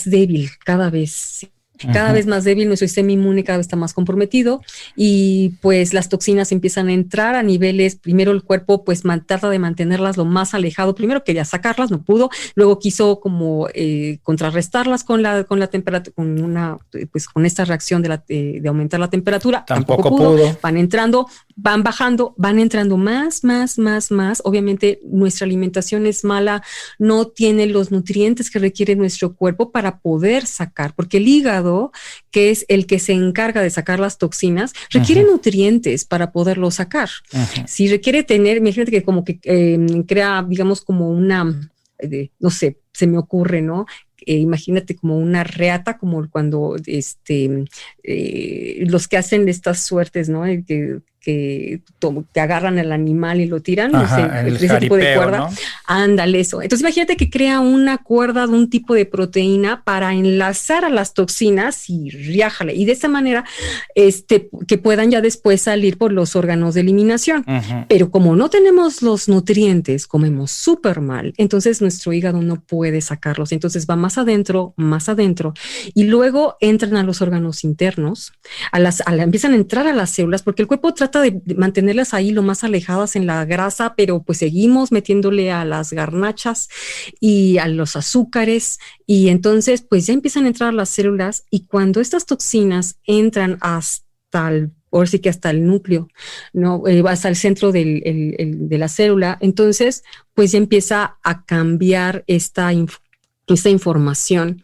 débil cada vez. Cada vez más débil, nuestro sistema inmune cada vez está más comprometido, y pues las toxinas empiezan a entrar a niveles. Primero el cuerpo pues trata de mantenerlas lo más alejado. Primero quería sacarlas, no pudo. Luego quiso como contrarrestarlas con la temperatura, con esta reacción de aumentar la temperatura. Tampoco pudo. Van entrando, van bajando, van entrando más. Obviamente nuestra alimentación es mala, no tiene los nutrientes que requiere nuestro cuerpo para poder sacar, porque el hígado, que es el que se encarga de sacar las toxinas, requiere nutrientes para poderlo sacar. Si requiere tener, imagínate que como que crea, digamos, como una, no sé, se me ocurre, ¿no? Imagínate como una reata, como cuando los que hacen estas suertes, ¿no? Que agarran al animal y lo tiran, ese tipo de cuerda, ¿no? Ándale, eso. Entonces imagínate que crea una cuerda de un tipo de proteína para enlazar a las toxinas y riájale, y de esa manera que puedan ya después salir por los órganos de eliminación. Pero como no tenemos los nutrientes, comemos súper mal, entonces nuestro hígado no puede sacarlos, entonces va más adentro, y luego entran a los órganos internos, empiezan a entrar a las células, porque el cuerpo trata de mantenerlas ahí lo más alejadas en la grasa, pero pues seguimos metiéndole a las garnachas y a los azúcares, y entonces pues ya empiezan a entrar a las células, y cuando estas toxinas entran hasta el núcleo, ¿no? Hasta el centro de la célula, entonces pues ya empieza a cambiar esta información,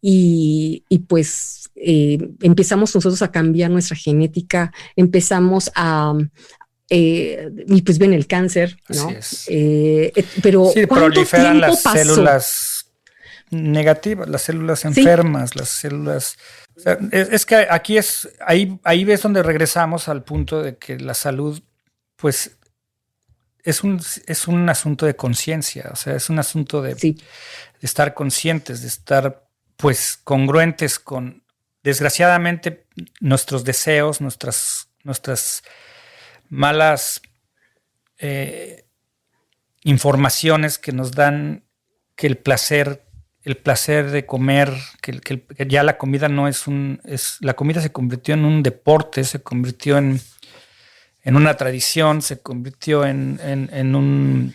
y pues empezamos nosotros a cambiar nuestra genética, empezamos y pues viene el cáncer, ¿no? Así es. Pero sí, proliferan las células negativas, las células enfermas, las células. O sea, es que aquí ahí ves donde regresamos al punto de que la salud, pues, es un asunto de conciencia. O sea, es un asunto de estar conscientes, de estar, pues, congruentes con desgraciadamente nuestros deseos, nuestras malas informaciones que nos dan que el placer de comer, que ya la comida no la comida se convirtió en un deporte, se convirtió en una tradición, se convirtió en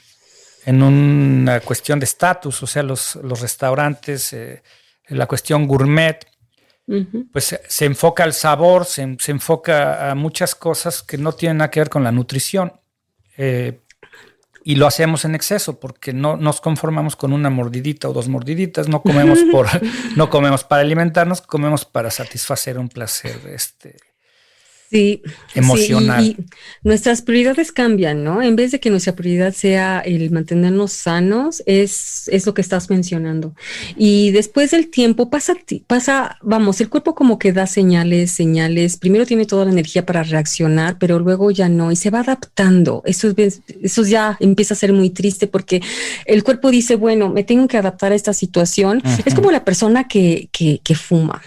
una cuestión de estatus, o sea, los restaurantes, la cuestión gourmet, pues se enfoca al sabor, se enfoca a muchas cosas que no tienen nada que ver con la nutrición. Y lo hacemos en exceso porque no nos conformamos con una mordidita o 2 mordiditas, no comemos no comemos para alimentarnos, comemos para satisfacer un placer Sí, emocional. Sí, y nuestras prioridades cambian, ¿no? En vez de que nuestra prioridad sea el mantenernos sanos, es lo que estás mencionando. Y después del tiempo vamos, el cuerpo como que da señales. Primero tiene toda la energía para reaccionar, pero luego ya no, y se va adaptando. Eso ya empieza a ser muy triste porque el cuerpo dice, bueno, me tengo que adaptar a esta situación. Uh-huh. Es como la persona que fuma.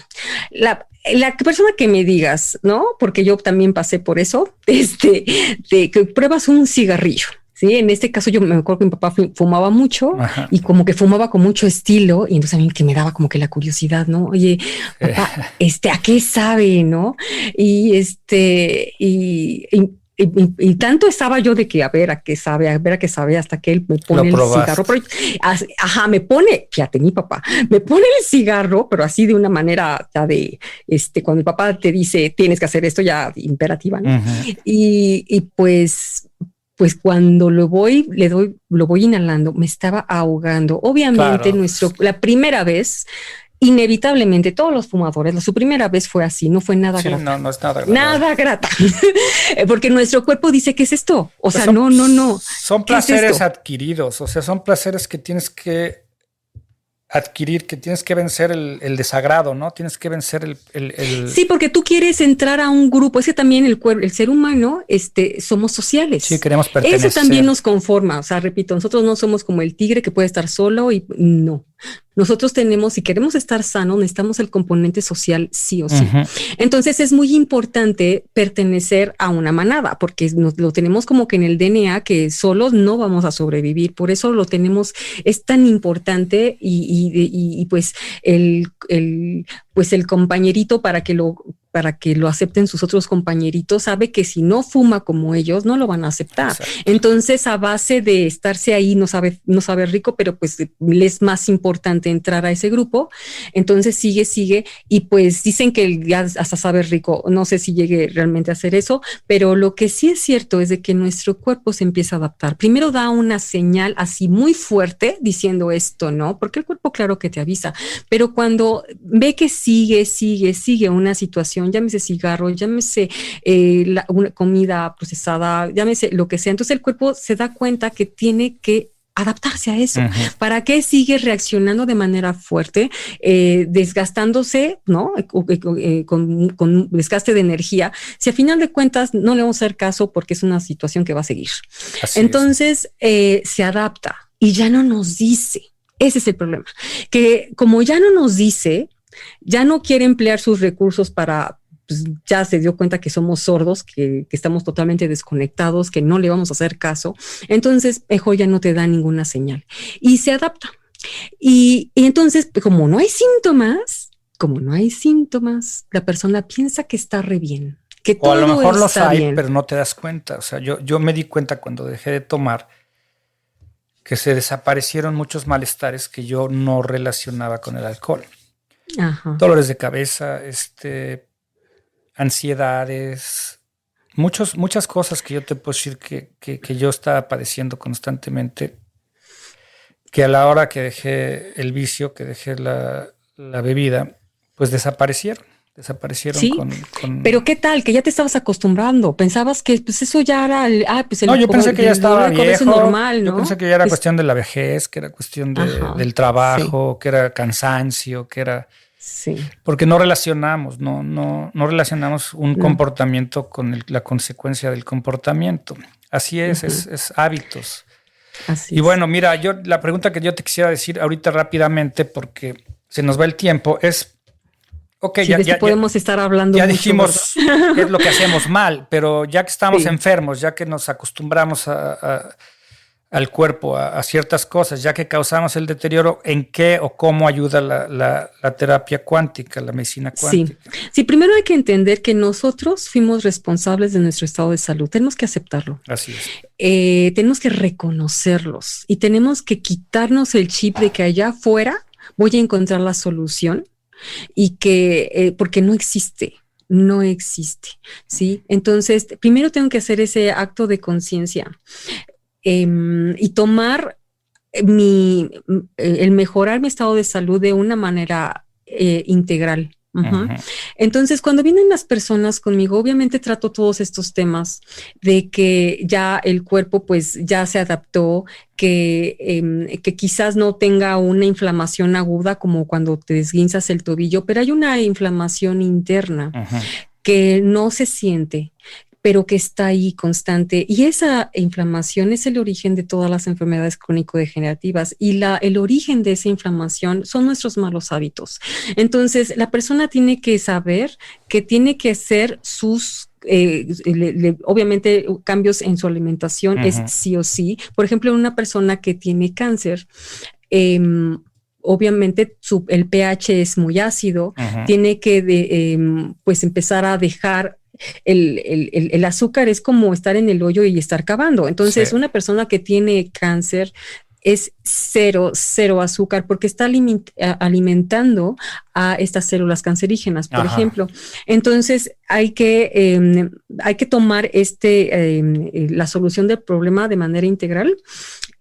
La persona que me digas, ¿no? Porque yo también pasé por eso, de que pruebas un cigarrillo, ¿sí? En este caso yo me acuerdo que mi papá fumaba mucho. Ajá. Y como que fumaba con mucho estilo y entonces a mí que me daba como que la curiosidad, ¿no? Oye, papá, ¿a qué sabe, no? Y y tanto estaba yo de que a ver a qué sabe, hasta que él me pone el cigarro. Pero, me pone, fíjate, mi papá, me pone el cigarro, pero así de una manera ya de, cuando el papá te dice, tienes que hacer esto, ya imperativa, ¿no? Uh-huh. Y pues cuando lo voy inhalando, me estaba ahogando. Obviamente, claro. La primera vez, inevitablemente todos los fumadores, su primera vez fue así, no fue nada grata. No es nada grata. Nada grata. Porque nuestro cuerpo dice, ¿qué es esto? O sea, no. Son placeres adquiridos, o sea, son placeres que tienes que adquirir, que tienes que vencer el desagrado, ¿no? Tienes que vencer el... Sí, porque tú quieres entrar a un grupo. Es que también el ser humano, somos sociales. Sí, queremos pertenecer. Eso también nos conforma. O sea, repito, nosotros no somos como el tigre que puede estar solo y no. Nosotros si queremos estar sanos, necesitamos el componente social sí o sí. Uh-huh. Entonces es muy importante pertenecer a una manada, porque lo tenemos como que en el DNA que solos no vamos a sobrevivir. Por eso lo tenemos, es tan importante y pues el compañerito para que lo acepten sus otros compañeritos, sabe que si no fuma como ellos, no lo van a aceptar. Exacto. Entonces, a base de estarse ahí, no sabe rico, pero pues le es más importante entrar a ese grupo. Entonces sigue, y pues dicen que ya hasta sabe rico. No sé si llegue realmente a hacer eso, pero lo que sí es cierto es de que nuestro cuerpo se empieza a adaptar. Primero da una señal así muy fuerte diciendo esto, ¿no? Porque el cuerpo claro que te avisa, pero cuando ve que sigue una situación, llámese cigarro, llámese una comida procesada, llámese lo que sea. Entonces el cuerpo se da cuenta que tiene que adaptarse a eso. Uh-huh. ¿Para qué sigue reaccionando de manera fuerte, desgastándose, ¿no? Con desgaste de energía? Si a final de cuentas no le vamos a hacer caso porque es una situación que va a seguir. Entonces se adapta y ya no nos dice. Ese es el problema. Que como ya no nos dice, ya no quiere emplear sus recursos para, pues ya se dio cuenta que somos sordos, que estamos totalmente desconectados, que no le vamos a hacer caso. Entonces, mejor ya no te da ninguna señal. Y se adapta. Y entonces, como no hay síntomas, la persona piensa que está re bien. Que todo o a lo mejor los hay, bien. Pero no te das cuenta. O sea, yo me di cuenta cuando dejé de tomar que se desaparecieron muchos malestares que yo no relacionaba con el alcohol. Ajá. Dolores de cabeza, ansiedades, muchas cosas que yo te puedo decir que yo estaba padeciendo constantemente, que a la hora que dejé el vicio, que dejé la bebida, pues desaparecieron. Sí, pero ¿qué tal? Que ya te estabas acostumbrando. Pensabas que pues eso ya era yo pensé que ya estaba viejo. Normal, ¿no? Yo pensé que ya era cuestión de la vejez, que era cuestión del trabajo, sí. Que era cansancio, que era... Sí. Porque no relacionamos un comportamiento con la consecuencia del comportamiento. Así es, uh-huh. es hábitos. Así y bueno, mira, la pregunta que yo te quisiera decir ahorita rápidamente, porque se nos va el tiempo, es Ok, sí, podemos estar hablando. Ya mucho, dijimos qué es lo que hacemos mal, pero ya que estamos sí. enfermos, ya que nos acostumbramos al cuerpo, a ciertas cosas, ya que causamos el deterioro, ¿en qué o cómo ayuda la terapia cuántica, la medicina cuántica? Sí, primero hay que entender que nosotros fuimos responsables de nuestro estado de salud. Tenemos que aceptarlo. Así es. Tenemos que reconocerlos y tenemos que quitarnos el chip de que allá afuera voy a encontrar la solución y que, porque no existe. No existe, ¿sí? Entonces, primero tengo que hacer ese acto de conciencia. Y tomar el mejorar mi estado de salud de una manera integral. Uh-huh. Entonces, cuando vienen las personas conmigo, obviamente trato todos estos temas de que ya el cuerpo pues ya se adaptó, que quizás no tenga una inflamación aguda como cuando te desguinzas el tobillo, pero hay una inflamación interna que no se siente, pero que está ahí constante. Y esa inflamación es el origen de todas las enfermedades crónico-degenerativas y el origen de esa inflamación son nuestros malos hábitos. Entonces, la persona tiene que saber que tiene que hacer sus obviamente cambios en su alimentación es sí o sí. Por ejemplo, una persona que tiene cáncer, obviamente el pH es muy ácido, tiene que pues empezar a dejar el azúcar. Es como estar en el hoyo y estar cavando. Entonces, una persona que tiene cáncer es cero azúcar porque está alimentando a estas células cancerígenas, por ejemplo. Entonces, hay que tomar la solución del problema de manera integral.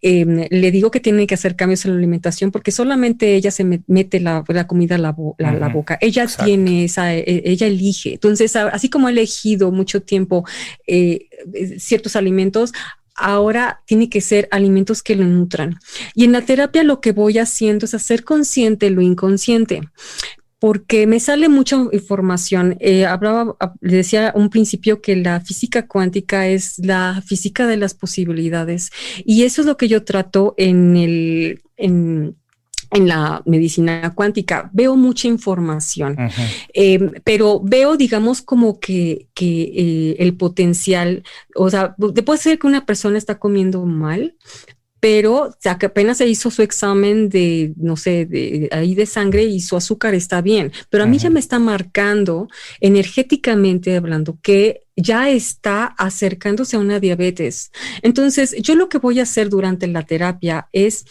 Le digo que tiene que hacer cambios en la alimentación porque solamente ella se mete la comida a la boca. Ella tiene ella elige. Entonces, así como ha elegido mucho tiempo ciertos alimentos, ahora tiene que ser alimentos que lo nutran. Y en la terapia lo que voy haciendo es hacer consciente lo inconsciente, porque me sale mucha información. Le decía un principio que la física cuántica es la física de las posibilidades. Y eso es lo que yo trato en la medicina cuántica. Veo mucha información, pero veo, digamos, como que el potencial, o sea, puede ser que una persona está comiendo mal, pero que apenas se hizo su examen de, no sé, de sangre y su azúcar está bien, pero a mí ya me está marcando energéticamente hablando que ya está acercándose a una diabetes. Entonces, yo lo que voy a hacer durante la terapia es,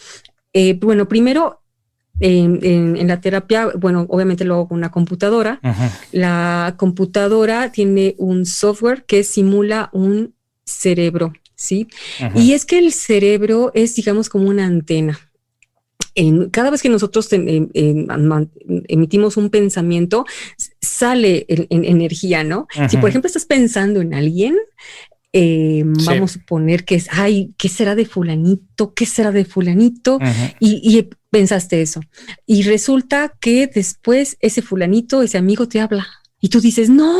primero, en la terapia, obviamente lo hago con una computadora. La computadora tiene un software que simula un cerebro, ¿sí? Y es que el cerebro es, digamos, como una antena. Cada vez que nosotros emitimos un pensamiento, sale en energía, ¿no? Si, por ejemplo, estás pensando en alguien, vamos a suponer que es, ¿qué será de fulanito? ¿Qué será de fulanito? Y pensaste eso. Y resulta que después ese fulanito, ese amigo te habla. Y tú dices, no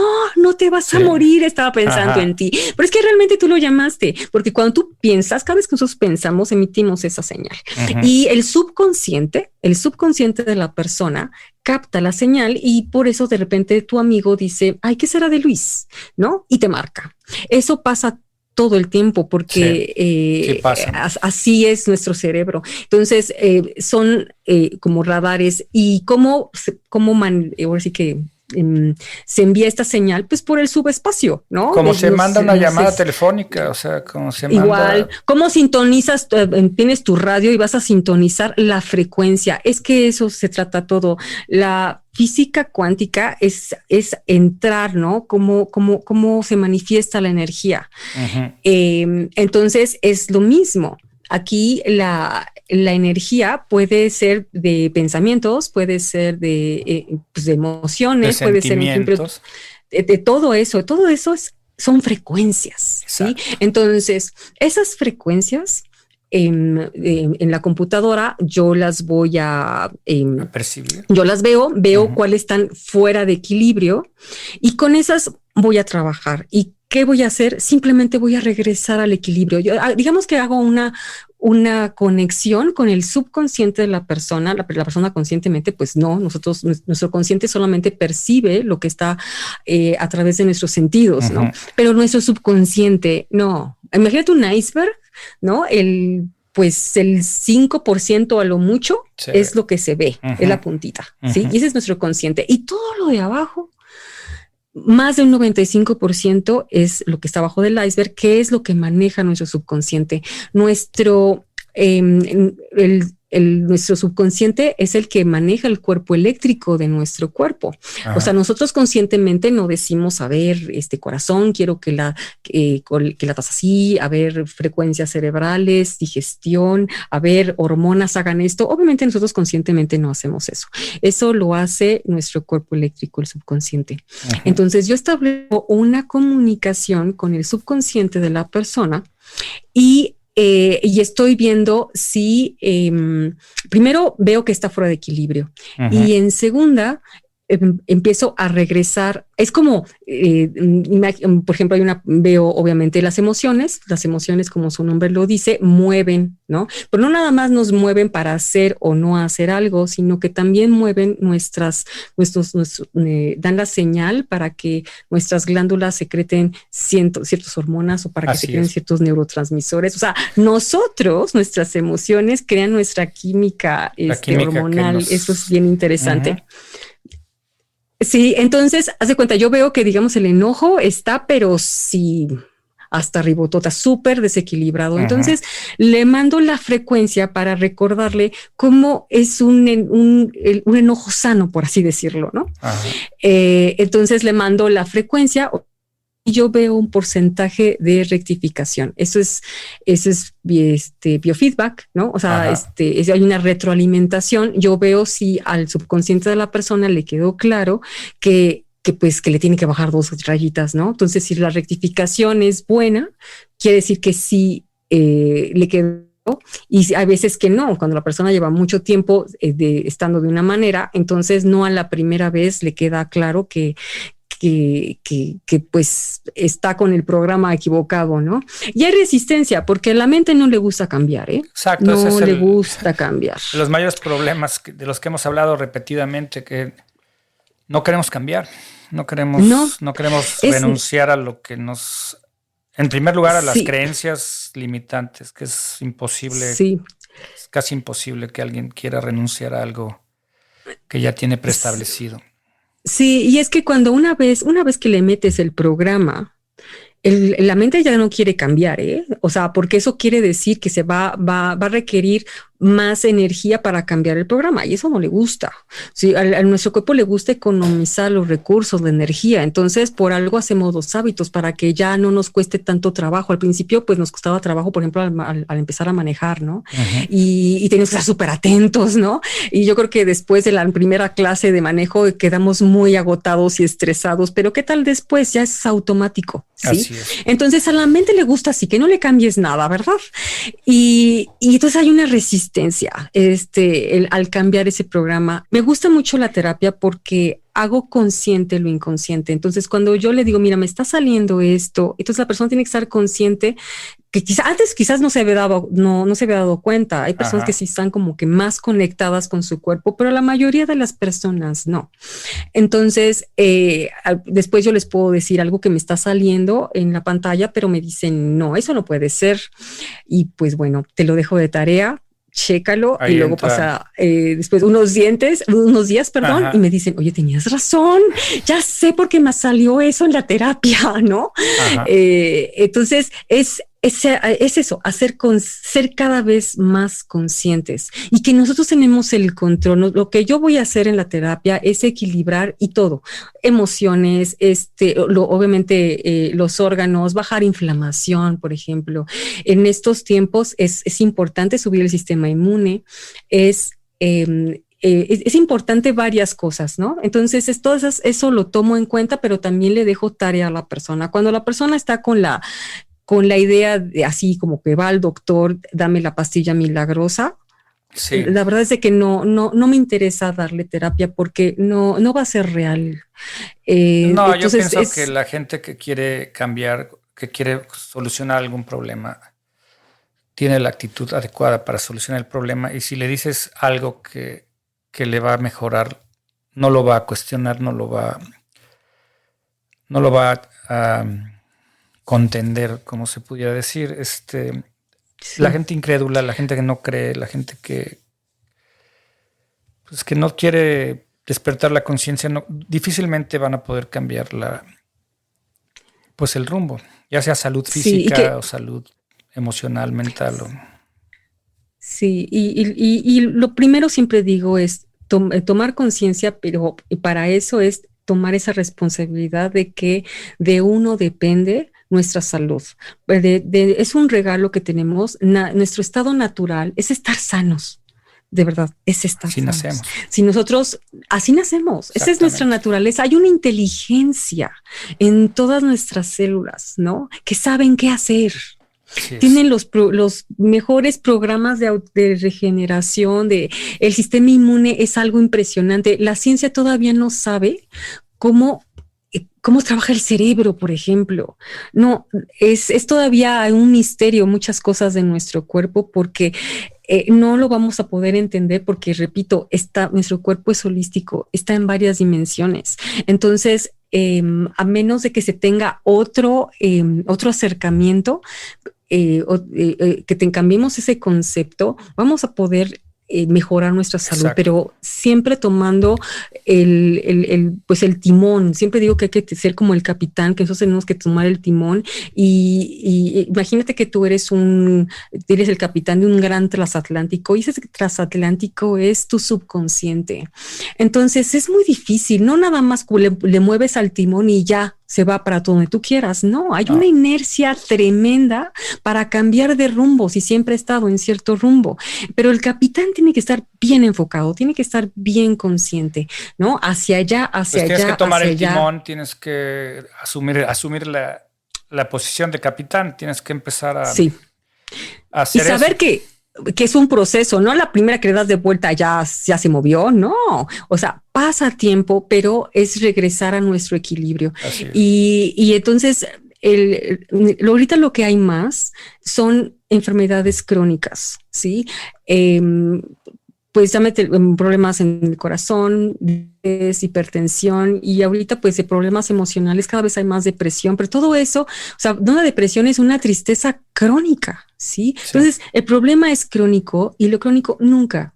te vas a morir, estaba pensando en ti. Pero es que realmente tú lo llamaste, porque cuando tú piensas, cada vez que nosotros pensamos, emitimos esa señal. Y el subconsciente de la persona capta la señal y por eso de repente tu amigo dice, ¿qué será de Luis? ¿No? Y te marca. Eso pasa todo el tiempo porque así es nuestro cerebro. Entonces, son como radares y ahora sí que se envía esta señal pues por el subespacio, ¿no? Como se manda una llamada telefónica, o sea, como se manda... Igual, ¿cómo sintonizas? Tienes tu radio y vas a sintonizar la frecuencia. Es que eso se trata todo. La física cuántica es entrar, ¿no? Cómo se manifiesta la energía. Entonces, es lo mismo. Aquí la energía puede ser de pensamientos, puede ser de emociones, puede ser de todo eso. Todo eso son frecuencias, ¿sí? Entonces, esas frecuencias en la computadora yo las voy a percibir. Yo las veo cuáles están fuera de equilibrio y con esas voy a trabajar. ¿Y qué voy a hacer? Simplemente voy a regresar al equilibrio. Yo, digamos que hago una conexión con el subconsciente de la persona. La persona conscientemente, pues no, nuestro consciente solamente percibe lo que está a través de nuestros sentidos, ¿no? Pero nuestro subconsciente, no. Imagínate un iceberg, ¿no? Pues el 5% a lo mucho es lo que se ve, es la puntita, ¿sí? Y ese es nuestro consciente. Y todo lo de abajo, más de un 95% es lo que está abajo del iceberg, que es lo que maneja nuestro subconsciente. Nuestro subconsciente es el que maneja el cuerpo eléctrico de nuestro cuerpo. Ajá. O sea, nosotros conscientemente no decimos, a ver, corazón, quiero que latas así, a ver, frecuencias cerebrales, digestión, a ver, hormonas hagan esto. Obviamente nosotros conscientemente no hacemos eso. Eso lo hace nuestro cuerpo eléctrico, el subconsciente. Ajá. Entonces yo establezco una comunicación con el subconsciente de la persona y estoy viendo si, primero veo que está fuera de equilibrio. Ajá. Y en segunda, empiezo a regresar. Es como, por ejemplo, veo obviamente las emociones como su nombre lo dice, mueven, ¿no? Pero no nada más nos mueven para hacer o no hacer algo, sino que también mueven dan la señal para que nuestras glándulas secreten ciertas hormonas o para que se creen ciertos neurotransmisores. O sea, nuestras emociones crean nuestra química, hormonal. Eso es bien interesante. Ajá. Sí, entonces, haz de cuenta, yo veo que, digamos, el enojo está, pero sí, hasta ribotota, súper desequilibrado. Ajá. Entonces, le mando la frecuencia para recordarle cómo es un enojo sano, por así decirlo, ¿no? Entonces, le mando la frecuencia y yo veo un porcentaje de rectificación. Eso es biofeedback, ¿no? O sea, hay una retroalimentación. Yo veo si al subconsciente de la persona le quedó claro que le tiene que bajar 2 rayitas, ¿no? Entonces, si la rectificación es buena, quiere decir que sí le quedó. Y hay veces que no, cuando la persona lleva mucho tiempo estando de una manera, entonces no a la primera vez le queda claro que pues está con el programa equivocado, ¿no? Y hay resistencia porque a la mente no le gusta cambiar, ¿eh? Exacto. No le gusta cambiar. Los mayores problemas de los que hemos hablado repetidamente, que no queremos cambiar, no queremos renunciar a lo que en primer lugar, a las creencias limitantes, que es imposible, es casi imposible que alguien quiera renunciar a algo que ya tiene preestablecido. Sí, y es que cuando una vez que le metes el programa, la mente ya no quiere cambiar, ¿eh? O sea, porque eso quiere decir que se va a requerir más energía para cambiar el programa y eso no le gusta. Sí, a nuestro cuerpo le gusta economizar los recursos, la energía. Entonces, por algo hacemos los hábitos para que ya no nos cueste tanto trabajo. Al principio, pues nos costaba trabajo, por ejemplo, al empezar a manejar, ¿no? Uh-huh. Y teníamos que estar súper atentos, ¿no? Y yo creo que después de la primera clase de manejo quedamos muy agotados y estresados, pero ¿qué tal después? Ya es automático, ¿sí? Así es. Entonces, a la mente le gusta así, que no le cambies nada, ¿verdad? Y entonces hay una resistencia al cambiar ese programa. Me gusta mucho la terapia porque hago consciente lo inconsciente. Entonces, cuando yo le digo, mira, me está saliendo esto, entonces la persona tiene que estar consciente que quizás no se había dado cuenta. Hay personas que sí están como que más conectadas con su cuerpo, pero la mayoría de las personas no. Entonces, después yo les puedo decir algo que me está saliendo en la pantalla, pero me dicen, no, eso no puede ser. Y pues bueno, te lo dejo de tarea. Chécalo. Ahí y luego pasa después unos días, Ajá. Y me dicen, oye, tenías razón, ya sé por qué me salió eso en la terapia, ¿no? Entonces es eso, ser cada vez más conscientes y que nosotros tenemos el control. Lo que yo voy a hacer en la terapia es equilibrar y todo, emociones, obviamente los órganos, bajar inflamación, por ejemplo. En estos tiempos es importante subir el sistema inmune, es importante varias cosas, ¿no? Entonces, eso lo tomo en cuenta, pero también le dejo tarea a la persona. Cuando la persona está con la idea de así como que va al doctor, dame la pastilla milagrosa. Sí. La verdad es de que no me interesa darle terapia porque no va a ser real. No, entonces yo pienso que la gente que quiere cambiar, que quiere solucionar algún problema, tiene la actitud adecuada para solucionar el problema, y si le dices algo que le va a mejorar, no lo va a cuestionar, no lo va a contender, como se pudiera decir. Sí. La gente incrédula, la gente que no cree, la gente que no quiere despertar la conciencia, difícilmente van a poder cambiar el rumbo, ya sea salud física o salud emocional, mental. Sí, y lo primero siempre digo es tomar conciencia, pero para eso es tomar esa responsabilidad de que de uno depende nuestra salud. Es un regalo que tenemos. Nuestro estado natural es estar sanos. De verdad, es estar así sanos. Nacemos. Si nosotros, así nacemos. Esa es nuestra naturaleza. Hay una inteligencia en todas nuestras células, ¿no? Que saben qué hacer. Tienen los mejores programas de regeneración, el sistema inmune es algo impresionante. La ciencia todavía no sabe cómo trabaja el cerebro, por ejemplo. No, es todavía un misterio muchas cosas de nuestro cuerpo porque no lo vamos a poder entender porque, repito, nuestro cuerpo es holístico, está en varias dimensiones. Entonces, a menos de que se tenga otro acercamiento, que cambiemos ese concepto, vamos a poder mejorar nuestra salud. Exacto. Pero siempre tomando el timón. Siempre digo que hay que ser como el capitán, que nosotros tenemos que tomar el timón y imagínate que tú eres el capitán de un gran transatlántico y ese transatlántico es tu subconsciente. Entonces es muy difícil, no nada más le mueves al timón y ya se va para donde tú quieras. No, hay una inercia tremenda para cambiar de rumbo si siempre ha estado en cierto rumbo. Pero el capitán tiene que estar bien enfocado, tiene que estar bien consciente, ¿no? Hacia allá, hacia allá. Tienes que tomar el timón, tienes que asumir la posición de capitán, tienes que empezar a hacer y saber eso. que es un proceso, no la primera que le das de vuelta ya se movió, no. O sea, pasa tiempo, pero es regresar a nuestro equilibrio. Y entonces, ahorita lo que hay más son enfermedades crónicas, ¿sí? Pues llámate problemas en el corazón, hipertensión y ahorita pues de problemas emocionales, cada vez hay más depresión, pero todo eso, o sea, una depresión es una tristeza crónica, ¿sí? Entonces el problema es crónico y lo crónico nunca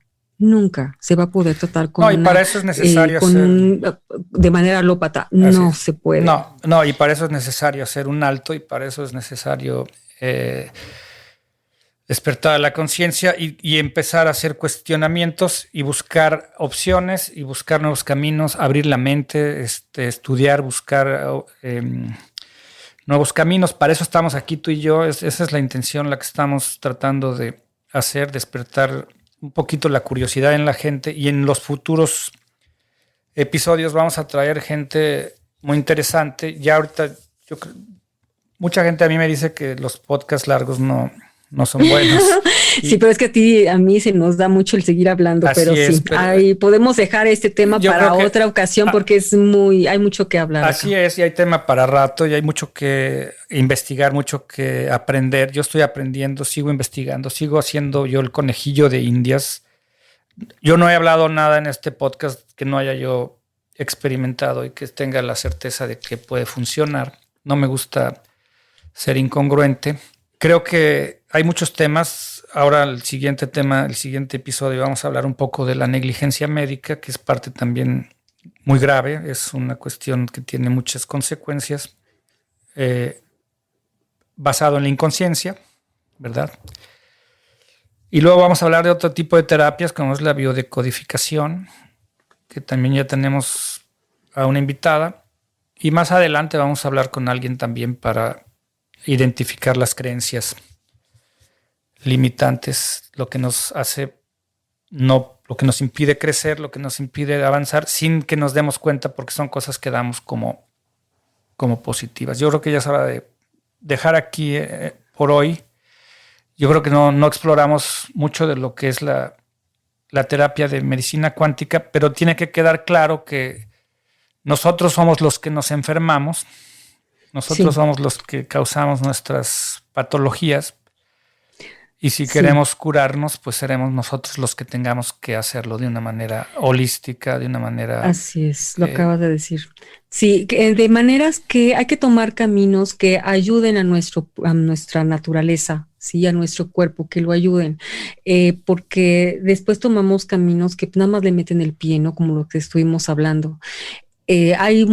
se va a poder tratar con y para eso es necesario de manera alópata, no se puede. No, y para eso es necesario hacer un alto y para eso es necesario despertar la conciencia y empezar a hacer cuestionamientos y buscar opciones y buscar nuevos caminos, abrir la mente, estudiar, buscar nuevos caminos. Para eso estamos aquí tú y yo. Esa es la intención, la que estamos tratando de hacer, despertar un poquito la curiosidad en la gente, y en los futuros episodios vamos a traer gente muy interesante. Ya ahorita mucha gente a mí me dice que los podcasts largos no son buenos. Sí, pero es que a mí se nos da mucho el seguir hablando, pero podemos dejar este tema para otra ocasión porque hay mucho que hablar. Así es, y hay tema para rato y hay mucho que investigar, mucho que aprender. Yo estoy aprendiendo, sigo investigando, sigo haciendo yo el conejillo de Indias. Yo no he hablado nada en este podcast que no haya yo experimentado y que tenga la certeza de que puede funcionar. No me gusta ser incongruente. Creo que hay muchos temas. Ahora el siguiente episodio vamos a hablar un poco de la negligencia médica, que es parte también muy grave. Es una cuestión que tiene muchas consecuencias, basado en la inconsciencia, ¿verdad? Y luego vamos a hablar de otro tipo de terapias, como es la biodecodificación, que también ya tenemos a una invitada. Y más adelante vamos a hablar con alguien también para identificar las creencias limitantes, lo que nos impide crecer, lo que nos impide avanzar sin que nos demos cuenta, porque son cosas que damos como positivas. Yo creo que ya es hora de dejar aquí por hoy. Yo creo que no exploramos mucho de lo que es la terapia de medicina cuántica, pero tiene que quedar claro que nosotros somos los que nos enfermamos. Nosotros somos los que causamos nuestras patologías Y si queremos curarnos, pues seremos nosotros los que tengamos que hacerlo de una manera holística, de una manera... Así es, lo acabas de decir. Sí, de maneras que hay que tomar caminos que ayuden a nuestra naturaleza, sí, a nuestro cuerpo, que lo ayuden, porque después tomamos caminos que nada más le meten el pie, ¿no? Como lo que estuvimos hablando. Hay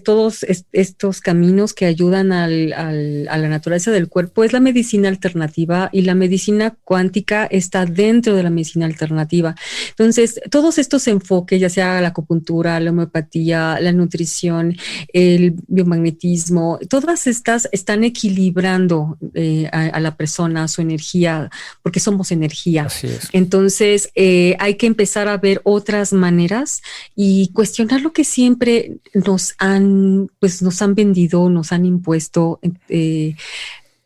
todos estos caminos que ayudan a la naturaleza del cuerpo. Es la medicina alternativa, y la medicina cuántica está dentro de la medicina alternativa. Entonces, todos estos enfoques, ya sea la acupuntura, la homeopatía, la nutrición, el biomagnetismo, todas estas están equilibrando a la persona, a su energía, porque somos energía. Así es. Entonces, hay que empezar a ver otras maneras y cuestionar lo que siempre nos han vendido, nos han impuesto.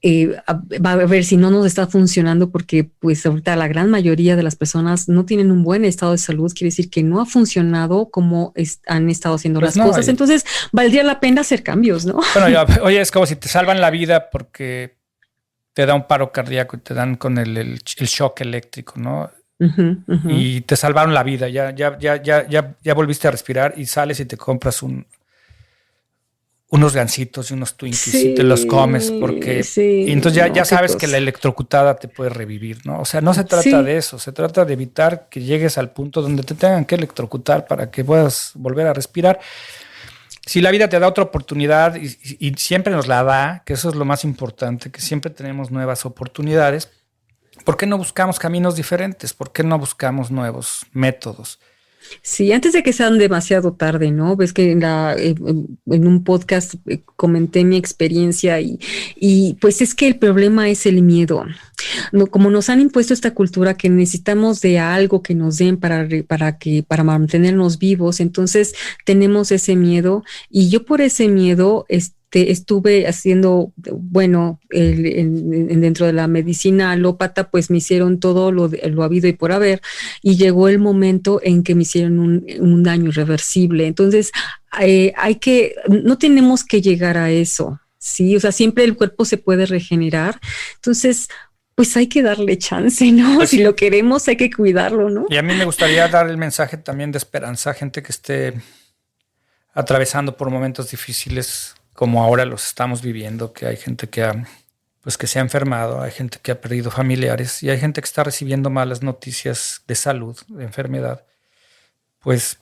Va a ver si no nos está funcionando, porque pues ahorita la gran mayoría de las personas no tienen un buen estado de salud. Quiere decir que no ha funcionado como han estado haciendo las cosas. Entonces valdría la pena hacer cambios, ¿no? Bueno, oye, es como si te salvan la vida porque te da un paro cardíaco y te dan con el shock eléctrico, ¿no? Y te salvaron la vida, ya volviste a respirar y sales y te compras unos gancitos y unos Twinkies y te los comes porque y entonces ya sabes que la electrocutada te puede revivir, ¿no? O sea, no se trata de eso, se trata de evitar que llegues al punto donde te tengan que electrocutar para que puedas volver a respirar. Si la vida te da otra oportunidad y siempre nos la da, que eso es lo más importante, que siempre tenemos nuevas oportunidades, ¿por qué no buscamos caminos diferentes? ¿Por qué no buscamos nuevos métodos? Sí, antes de que sean demasiado tarde, ¿no? Ves que en un podcast comenté mi experiencia y pues es que el problema es el miedo. No, como nos han impuesto esta cultura que necesitamos de algo que nos den para mantenernos vivos, entonces tenemos ese miedo, y yo por ese miedo estuve haciendo, dentro de la medicina alópata, pues me hicieron todo lo habido y por haber, y llegó el momento en que me hicieron un daño irreversible. Entonces, no tenemos que llegar a eso, ¿sí? O sea, siempre el cuerpo se puede regenerar. Entonces, pues hay que darle chance, ¿no? Pues si lo queremos, hay que cuidarlo, ¿no? Y a mí me gustaría dar el mensaje también de esperanza a gente que esté atravesando por momentos difíciles, como ahora los estamos viviendo, que hay gente que se ha enfermado, hay gente que ha perdido familiares y hay gente que está recibiendo malas noticias de salud, de enfermedad. Pues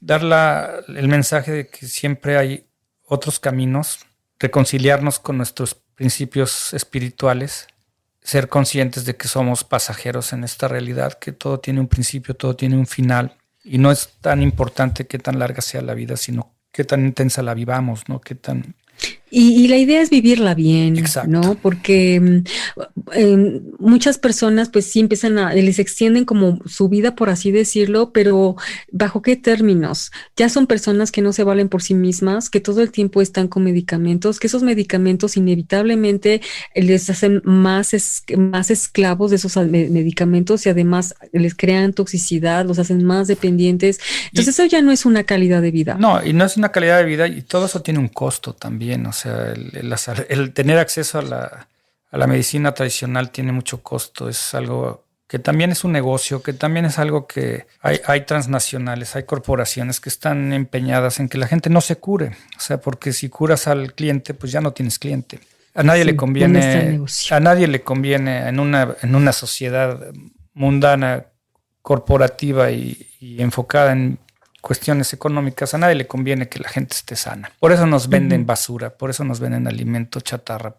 dar el mensaje de que siempre hay otros caminos, reconciliarnos con nuestros principios espirituales, ser conscientes de que somos pasajeros en esta realidad, que todo tiene un principio, todo tiene un final, y no es tan importante qué tan larga sea la vida, sino qué tan intensa la vivamos, ¿no? Qué tan... Y la idea es vivirla bien, exacto, ¿no? Porque muchas personas pues sí les extienden como su vida, por así decirlo, pero ¿bajo qué términos? Ya son personas que no se valen por sí mismas, que todo el tiempo están con medicamentos, que esos medicamentos inevitablemente les hacen más esclavos de esos medicamentos, y además les crean toxicidad, los hacen más dependientes. Entonces eso ya no es una calidad de vida. No, y no es una calidad de vida, y todo eso tiene un costo también. O sea, el tener acceso a la medicina tradicional tiene mucho costo. Es algo que también es un negocio, que también es algo que hay transnacionales, hay corporaciones que están empeñadas en que la gente no se cure. O sea, porque si curas al cliente, pues ya no tienes cliente. A nadie le conviene, en una sociedad mundana, corporativa y enfocada en cuestiones económicas, a nadie le conviene que la gente esté sana. Por eso nos venden basura, por eso nos venden alimento chatarra,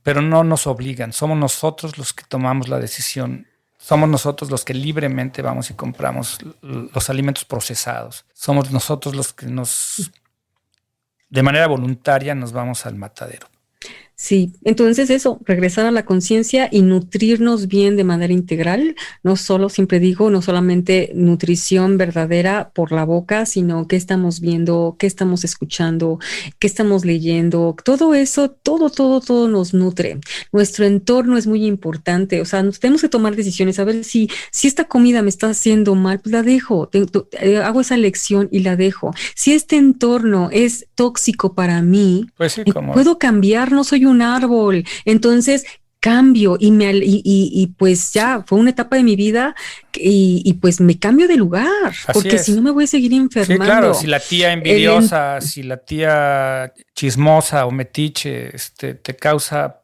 pero no nos obligan. Somos nosotros los que tomamos la decisión. Somos nosotros los que libremente vamos y compramos los alimentos procesados. Somos nosotros los que de manera voluntaria nos vamos al matadero. Sí, entonces eso, regresar a la conciencia y nutrirnos bien de manera integral, no solamente nutrición verdadera por la boca, sino qué estamos viendo, qué estamos escuchando, qué estamos leyendo, todo eso, todo nos nutre. Nuestro entorno es muy importante, o sea, tenemos que tomar decisiones, a ver si esta comida me está haciendo mal, pues la dejo, hago esa elección y la dejo. Si este entorno es tóxico para mí, pues sí, puedo cambiar, no soy un árbol. Entonces, cambio y pues ya fue una etapa de mi vida y pues me cambio de lugar, porque si no me voy a seguir enfermando. Sí, claro, si la tía envidiosa, si la tía chismosa o metiche te causa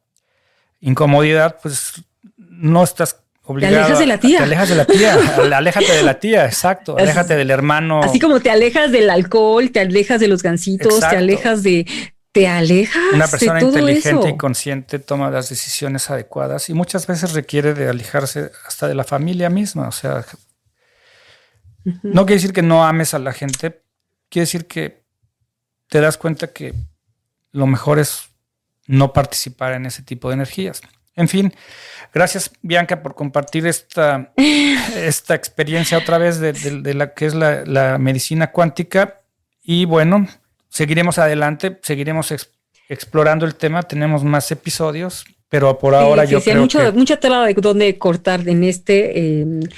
incomodidad, pues no estás obligado. Te alejas de la tía. Te alejas de la tía, aléjate de la tía, exacto, aléjate del hermano. Así como te alejas del alcohol, te alejas de los gansitos, exacto. Te alejas. Una persona de todo inteligente eso. y consciente toma las decisiones adecuadas y muchas veces requiere de alejarse hasta de la familia misma. O sea, no quiere decir que no ames a la gente, quiere decir que te das cuenta que lo mejor es no participar en ese tipo de energías. En fin, gracias Bianca por compartir esta experiencia otra vez de la que es la medicina cuántica. Y bueno, seguiremos adelante, seguiremos explorando el tema, tenemos más episodios, pero por ahora yo creo que... mucha tela de donde cortar en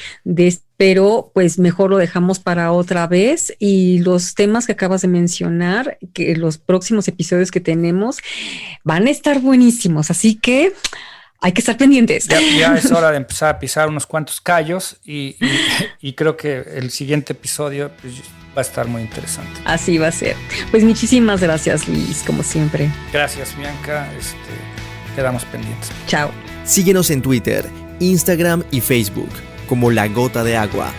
pero pues mejor lo dejamos para otra vez, y los temas que acabas de mencionar, que los próximos episodios que tenemos van a estar buenísimos, así que hay que estar pendientes. Ya es hora de empezar a pisar unos cuantos callos y creo que el siguiente episodio pues, va a estar muy interesante. Así va a ser. Pues muchísimas gracias, Luis, como siempre. Gracias, Bianca. Quedamos pendientes. Chao. Síguenos en Twitter, Instagram y Facebook como La Gota de Agua.